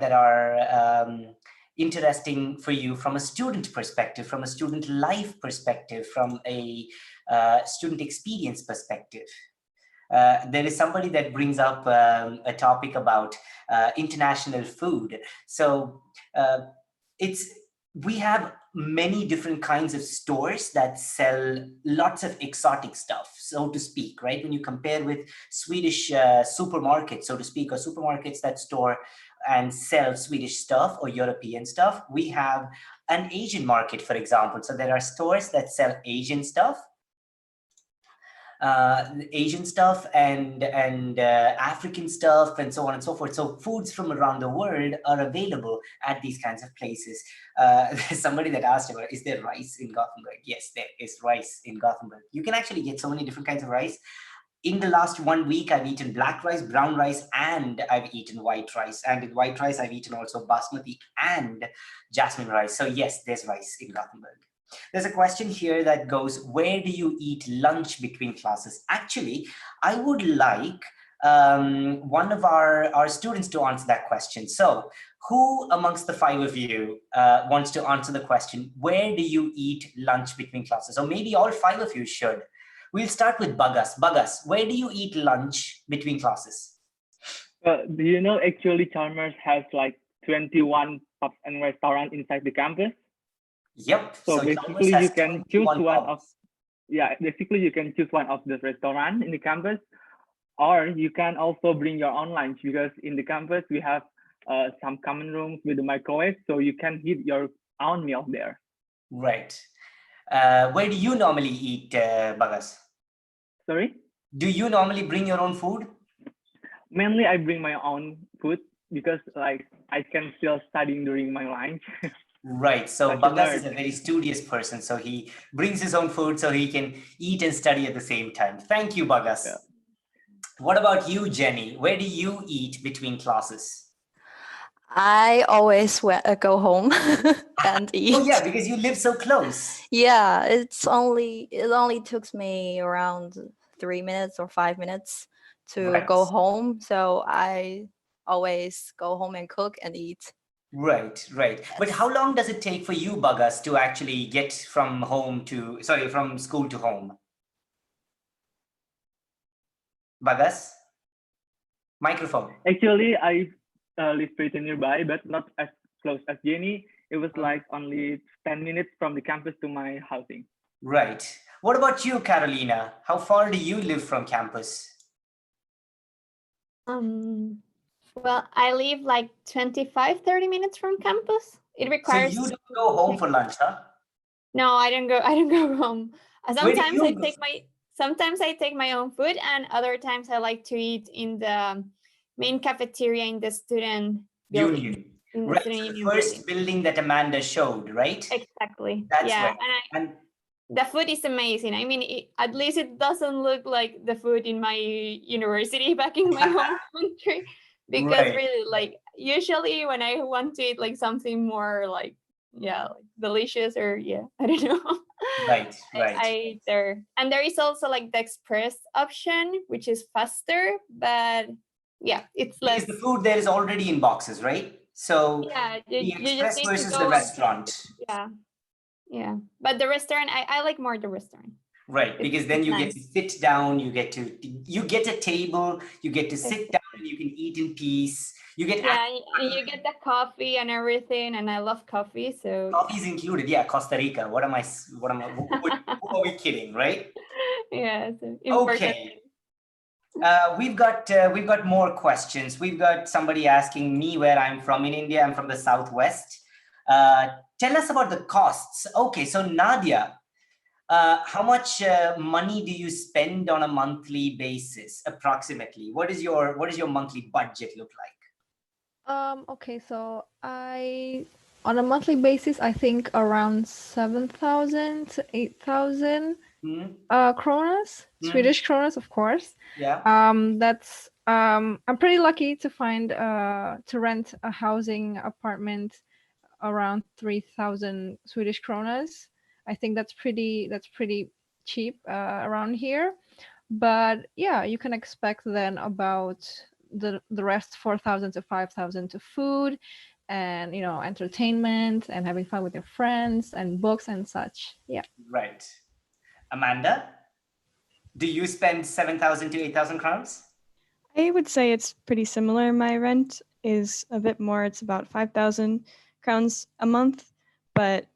interesting for you from a student perspective, from a student life perspective, from a student experience perspective? There is somebody that brings up a topic about international food. So we have many different kinds of stores that sell lots of exotic stuff, so to speak, right? When you compare with Swedish supermarkets, so to speak, or supermarkets that store and sell Swedish stuff or European stuff, we have an Asian market, for example. So there are stores that sell Asian stuff, and African stuff, and so on and so forth. So foods from around the world are available at these kinds of places. There's somebody that asked about, is there rice in Gothenburg? Yes, there is rice in Gothenburg. You can actually get so many different kinds of rice. In the last 1 week, I've eaten black rice, brown rice, and I've eaten white rice. And in white rice, I've eaten also basmati and jasmine rice. So yes, there's rice in Gothenburg. There's a question here that goes, where do you eat lunch between classes? Actually, I would like one of our students to answer that question. So who amongst the 5 of you wants to answer the question, where do you eat lunch between classes? Or maybe all 5 of you should. We'll start with Bagas. Bagas, where do you eat lunch between classes? Do you know actually Chalmers has like 21 pubs and restaurants inside the campus? Yep. So basically you can choose basically you can choose one of the restaurants in the campus, or you can also bring your own lunch, because in the campus we have some common rooms with the microwave, so you can heat your own meal there. Right. Where do you normally eat, Bagas? Sorry? Do you normally bring your own food? Mainly I bring my own food because like I can still studying during my lunch. Right. So Like Bagas is a very studious person. So he brings his own food so he can eat and study at the same time. Thank you, Bagas. Yeah. What about you, Jenny? Where do you eat between classes? I always go home and eat. Oh yeah, because you live so close. Yeah, it only took me around 3 minutes or 5 minutes to go home. So I always go home and cook and eat. Right. But how long does it take for you, Bagas, to actually get from from school to home? Bagas? Microphone. Actually, I live pretty nearby, but not as close as Jenny. It was like only 10 minutes from the campus to my housing. Right. What about you, Carolina? How far do you live from campus? Well, I live like 25-30 minutes from campus. It requires. So you don't go home for lunch, huh? No, I don't go home. Sometimes I take my own food, and other times I like to eat in the main cafeteria in the student building. Union. In the Right. student So the union first building that Amanda showed, right? Exactly. That's yeah. right. And the food is amazing. I mean, at least it doesn't look like the food in my university back in my home country. Because really, like, usually when I want to eat like something more like delicious, or I don't know. Right. I eat there. And there is also like the express option, which is faster, but it's less. Because the food there is already in boxes, right? So the express versus the restaurant. Yeah. But the restaurant, I like more the restaurant. Right, because then you get to sit down, you get a table, you get to sit down, and you can eat in peace. You get and you get the coffee and everything, and I love coffee, so coffee's included. Yeah, Costa Rica. Who are we kidding, right? Yeah. Okay. We've got more questions. We've got somebody asking me where I'm from in India. I'm from the Southwest. Tell us about the costs. Okay, so Nadia, how much money do you spend on a monthly basis, approximately? What is your monthly budget look like? Okay, so on a monthly basis, I think around 7,000 to 8,000 kronas, Swedish kronas, of course. Yeah. That's I'm pretty lucky to find to rent a housing apartment around 3,000 Swedish kronas. I think that's pretty cheap around here. But yeah, you can expect then about the rest 4,000 to 5,000 to food and entertainment and having fun with your friends and books and such. Yeah. Right. Amanda, do you spend 7,000 to 8,000 crowns? I would say it's pretty similar. My rent is a bit more. It's about 5,000 crowns a month. But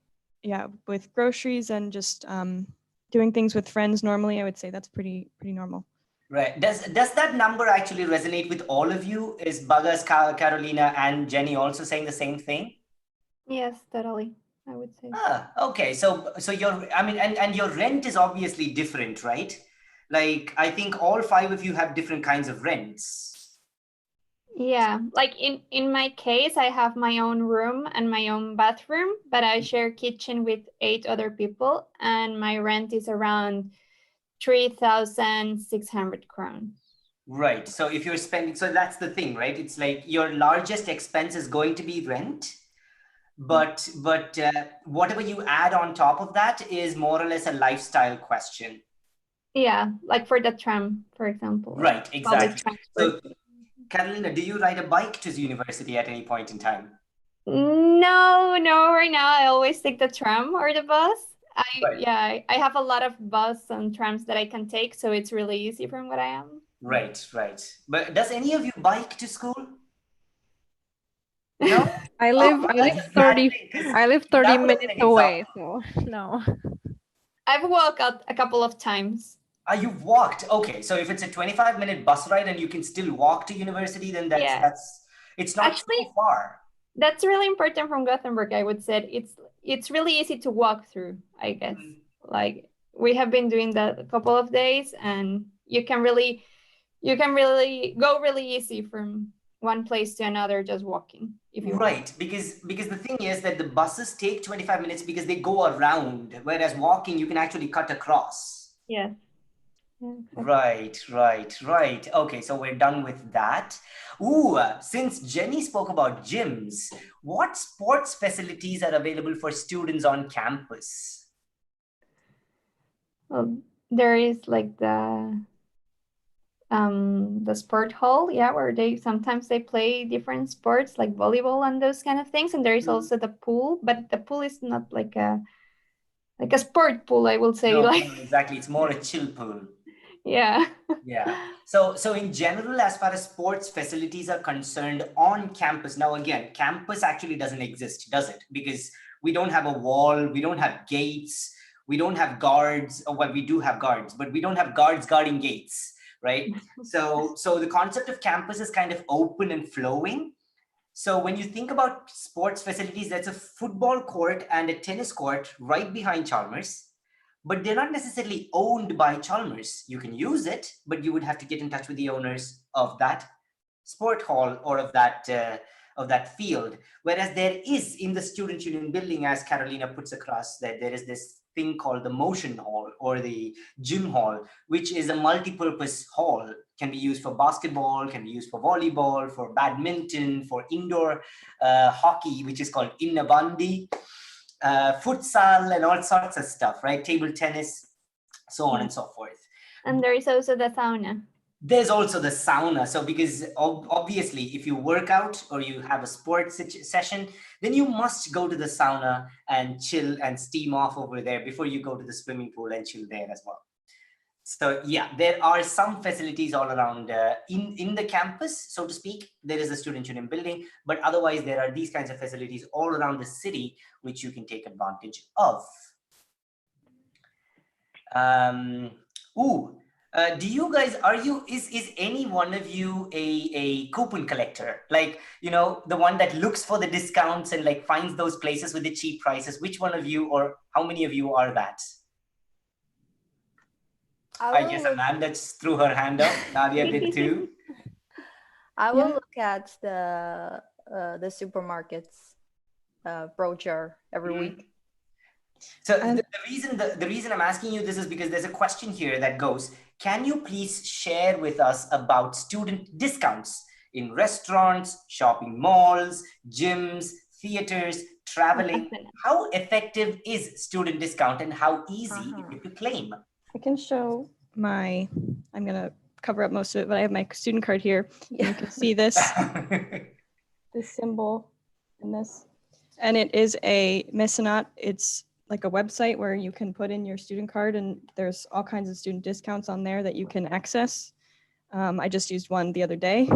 yeah, with groceries and just doing things with friends normally, I would say that's pretty normal. Right. Does that number actually resonate with all of you? Is Bagas, Carolina, and Jenny also saying the same thing? Yes, totally. I would say. Ah, okay. So your, I mean, and your rent is obviously different, right? Like, I think all five of you have different kinds of rents. Yeah, like in my case, I have my own room and my own bathroom, but I share kitchen with 8 other people, and my rent is around 3,600 crowns. Right. So if you're spending, so that's the thing, right? It's like your largest expense is going to be rent, but whatever you add on top of that is more or less a lifestyle question. Yeah, like for the tram, for example. Right, Public exactly. transport. So Carolina, do you ride a bike to university at any point in time? No, right now I always take the tram or the bus. Right. I have a lot of bus and trams that I can take, so it's really easy from what I am. Right. But does any of you bike to school? No? I Oh, live that's a bad 30 thing, 'cause I live 30 that would have been minutes an away, example. so no. I've walked out a couple of times. You've walked. Okay, so if it's a 25-minute bus ride and you can still walk to university, then Yeah. it's not Actually, so far. That's really important from Gothenburg, I would say. It's really easy to walk through, I guess. Like we have been doing that a couple of days, and you can really go really easy from one place to another just walking if you want. Right, because the thing is that the buses take 25 minutes because they go around, whereas walking you can actually cut across. Yes. Yeah, exactly. Right. Okay, so we're done with that. Ooh, since Jenny spoke about gyms, what sports facilities are available for students on campus? Well, there is like the sport hall, yeah, where they sometimes play different sports like volleyball and those kind of things. And there is also the pool, but the pool is not like a sport pool, I will say. No, exactly. It's more a chill pool. Yeah. Yeah. So in general, as far as sports facilities are concerned on campus, now again, campus actually doesn't exist, does it? Because we don't have a wall, we don't have gates, we don't have guards. Or well, we do have guards, but we don't have guards guarding gates, right? So the concept of campus is kind of open and flowing. So when you think about sports facilities, there's a football court and a tennis court right behind Chalmers, but they're not necessarily owned by Chalmers. You can use it, but you would have to get in touch with the owners of that sport hall or of that field. Whereas there is in the Student Union building, as Carolina puts across, that there is this thing called the motion hall or the gym hall, which is a multi-purpose hall. Can be used for basketball, can be used for volleyball, for badminton, for indoor hockey, which is called innebandi, futsal, and all sorts of stuff, right? Table tennis, so on and so forth. And there is also the sauna. There's also the sauna. So because obviously if you work out or you have a sports session, then you must go to the sauna and chill and steam off over there before you go to the swimming pool and chill there as well. So yeah, there are some facilities all around in the campus, so to speak. There is a Student Union building, but otherwise there are these kinds of facilities all around the city, which you can take advantage of. Do you guys, is any one of you a coupon collector? Like, the one that looks for the discounts and like finds those places with the cheap prices? Which one of you, or how many of you are that? I guess Amanda just threw her hand up. Nadia did too. I will look at the supermarkets brochure every week. So the reason I'm asking you this is because there's a question here that goes, can you please share with us about student discounts in restaurants, shopping malls, gyms, theaters, traveling? How effective is student discount and how easy is it to claim? I can show I'm going to cover up most of it, but I have my student card here. Yeah. You can see this, this symbol in this. And it is a Mecenat. It's like a website where you can put in your student card, and there's all kinds of student discounts on there that you can access. I just used one the other day,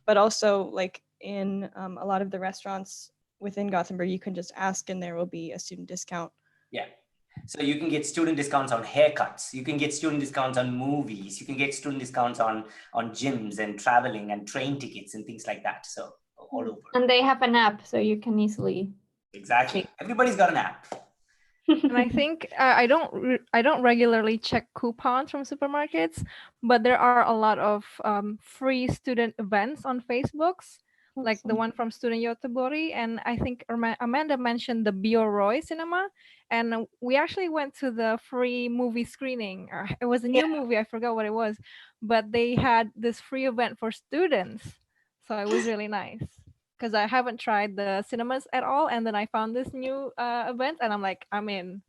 but also like in a lot of the restaurants within Gothenburg, you can just ask and there will be a student discount. Yeah. So you can get student discounts on haircuts. You can get student discounts on movies. You can get student discounts on gyms and traveling and train tickets and things like that. So all over. And they have an app, so you can easily Exactly. Everybody's got an app. And I think I don't regularly check coupons from supermarkets, but there are a lot of free student events on Facebooks, like the one from Student Yota. And I think Amanda mentioned the Bioroy Cinema, and we actually went to the free movie screening. It was a new movie, I forgot what it was, but they had this free event for students, so it was really nice. Because I haven't tried the cinemas at all, and then I found this new event, and I'm like, I'm in.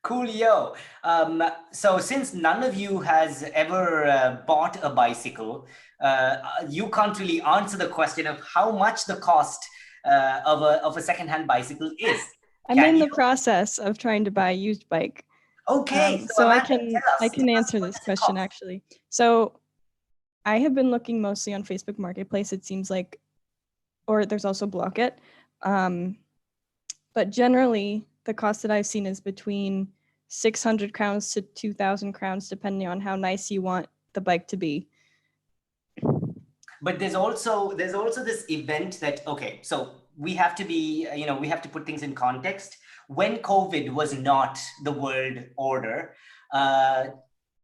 Coolio. So since none of you has ever bought a bicycle, you can't really answer the question of how much the cost of a secondhand bicycle is. I'm in the process of trying to buy a used bike. Okay, so I Amanda, can answer this question actually. So I have been looking mostly on Facebook Marketplace, it seems like, or there's also Blocket. But generally, the cost that I've seen is between 600 crowns to 2,000 crowns, depending on how nice you want the bike to be. But there's also this event that, okay, so we have to be, we have to put things in context. When COVID was not the world order,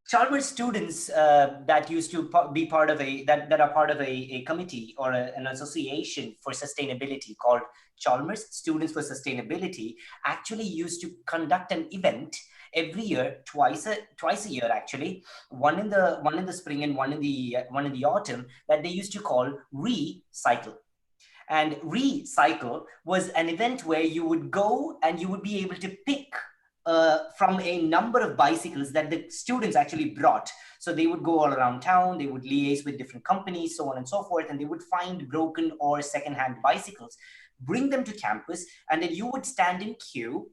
Chalmers students that used to be part of that are part of a committee or an association for sustainability called Chalmers Students for Sustainability actually used to conduct an event every year, twice a year actually, one in the spring and one in the autumn, that they used to call Recycle. And Recycle was an event where you would go and you would be able to pick from a number of bicycles that the students actually brought. So they would go all around town, they would liaise with different companies, so on and so forth, and they would find broken or secondhand bicycles, bring them to campus, and then you would stand in queue.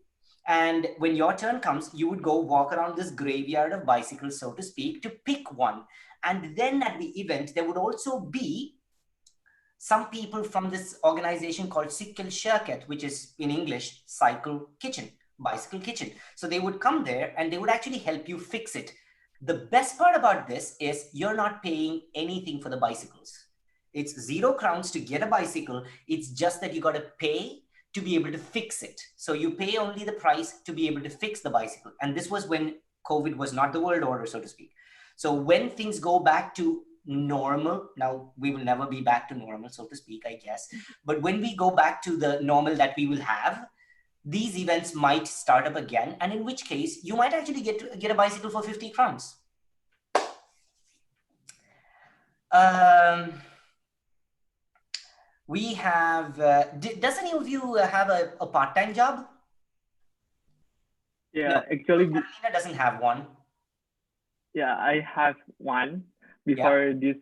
And when your turn comes, you would go walk around this graveyard of bicycles, so to speak, to pick one. And then at the event, there would also be some people from this organization called Cykel Köket, which is in English, bicycle kitchen. So they would come there and they would actually help you fix it. The best part about this is you're not paying anything for the bicycles. It's 0 crowns to get a bicycle. It's just that you got to pay to be able to fix it. So you pay only the price to be able to fix the bicycle. And this was when COVID was not the world order, so to speak. So when things go back to normal, now we will never be back to normal, so to speak, I guess. But when we go back to the normal that we will have, these events might start up again, and in which case you might actually get a bicycle for 50 crowns. We have, does any of you have a part-time job? Yeah, No. actually, Carolina doesn't have one. yeah, I have one. Before these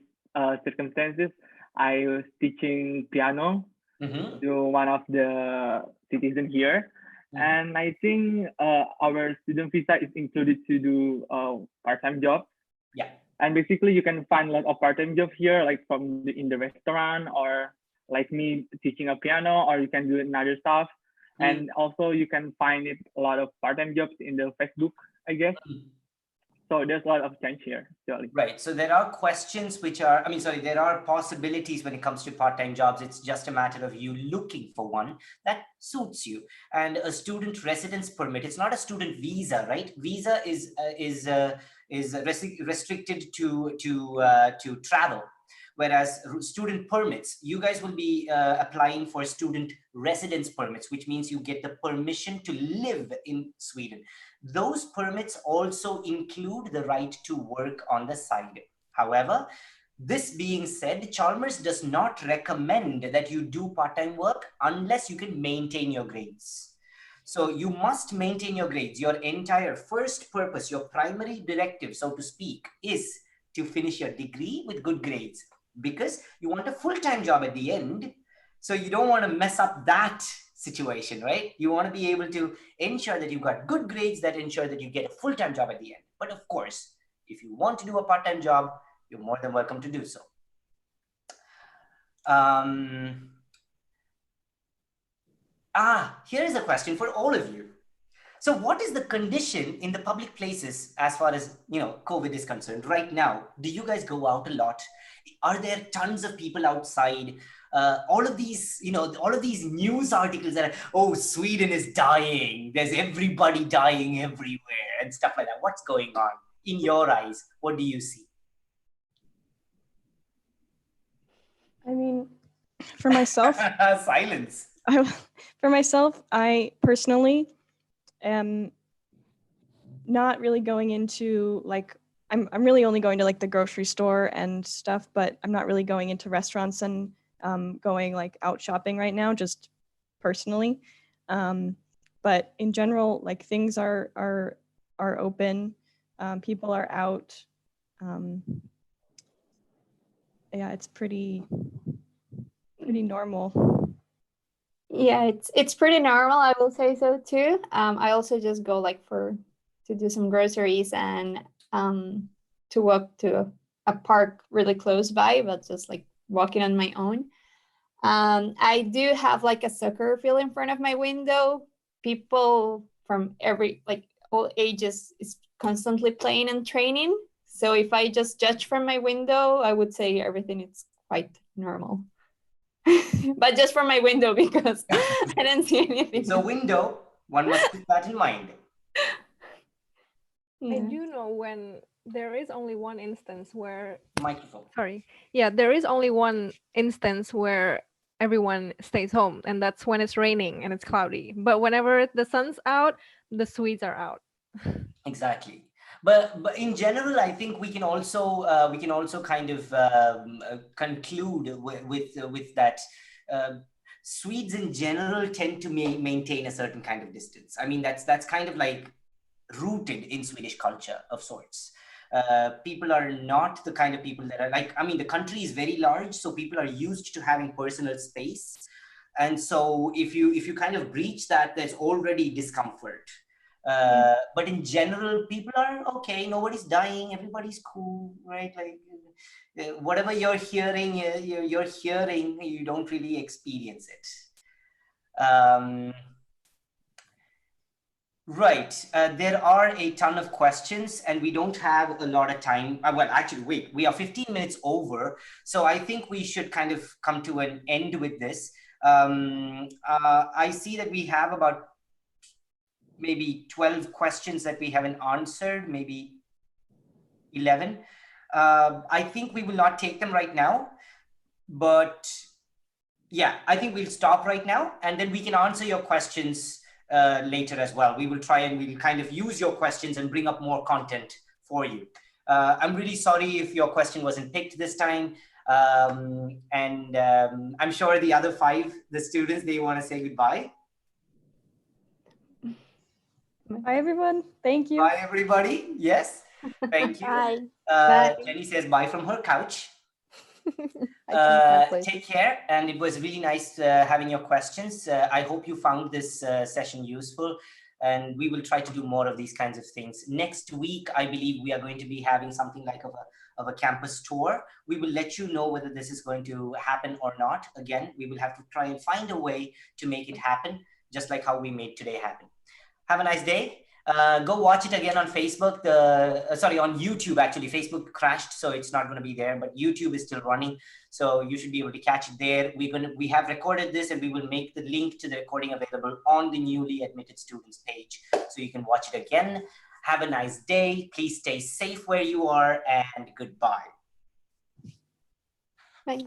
circumstances, I was teaching piano to one of the citizens here. And I think our student visa is included to do part-time jobs. Yeah. And basically you can find a lot of part-time jobs here, like in the restaurant, or like me teaching a piano, or you can do another stuff. And also you can find a lot of part-time jobs in the Facebook, I guess. So there's a lot of change here, actually. Right. So there are questions which are, there are possibilities when it comes to part-time jobs. It's just a matter of you looking for one that suits you. And a student residence permit, it's not a student visa, right? Visa is restricted to travel. Whereas student permits, you guys will be applying for student residence permits, which means you get the permission to live in Sweden. Those permits also include the right to work on the side. However, this being said, Chalmers does not recommend that you do part-time work unless you can maintain your grades. So you must maintain your grades. Your entire first purpose, your primary directive, so to speak, is to finish your degree with good grades, because you want a full-time job at the end. So you don't want to mess up that situation, right? You want to be able to ensure that you've got good grades that ensure that you get a full-time job at the end. But of course, if you want to do a part-time job, you're more than welcome to do so. Here is a question for all of you. So what is the condition in the public places as far as, COVID is concerned right now? Do you guys go out a lot? Are there tons of people outside? all of these, all of these news articles that are, oh, Sweden is dying. There's everybody dying everywhere and stuff like that. What's going on? In your eyes, what do you see? I mean, for myself, silence. For myself, I personally am not really going into like, I'm really only going to like the grocery store and stuff, but I'm not really going into restaurants and going like out shopping right now, just personally. But in general, like things are open, people are out. Yeah, it's pretty normal. Yeah, it's pretty normal. I will say so too. I also just go like to do some groceries and to walk to a park really close by, but just like walking on my own. I do have like a soccer field in front of my window. People from all ages is constantly playing and training. So if I just judge from my window, I would say everything is quite normal. But just from my window, because I didn't see anything. It's a window. One must keep that in mind. Yeah. I do know when there is only one instance where Microphone. Sorry. Yeah, there is only one instance where everyone stays home, and that's when it's raining and it's cloudy. But whenever the sun's out, the Swedes are out. Exactly. But in general, I think we can also kind of conclude with that. Swedes in general tend to maintain a certain kind of distance. I mean, that's kind of like rooted in Swedish culture of sorts. People are not the kind of people that are like, I mean, the country is very large, so people are used to having personal space. And so if you kind of breach that, there's already discomfort. But in general, people are okay. Nobody's dying. Everybody's cool, right? Like whatever you're hearing, you're hearing. You don't really experience it. Right. There are a ton of questions, and we don't have a lot of time. Well, actually, wait. We are 15 minutes over, so I think we should kind of come to an end with this. I see that we have about maybe 12 questions that we haven't answered, maybe 11. I think we will not take them right now, but yeah, I think we'll stop right now, and then we can answer your questions later as well. We will try and we'll kind of use your questions and bring up more content for you. I'm really sorry if your question wasn't picked this time. And I'm sure the other 5, the students, they want to say goodbye. Bye, everyone. Thank you. Bye, everybody. Yes. Thank you. Bye. Bye. Jenny says bye from her couch. I Take care. And it was really nice having your questions. I hope you found this session useful. And we will try to do more of these kinds of things. Next week, I believe we are going to be having something like of a campus tour. We will let you know whether this is going to happen or not. Again, we will have to try and find a way to make it happen, just like how we made today happen. Have a nice day. Go watch it again on Facebook. On YouTube, actually. Facebook crashed, so it's not going to be there, but YouTube is still running. So you should be able to catch it there. We have recorded this, and we will make the link to the recording available on the newly admitted students page, so you can watch it again. Have a nice day. Please stay safe where you are, and goodbye. Bye.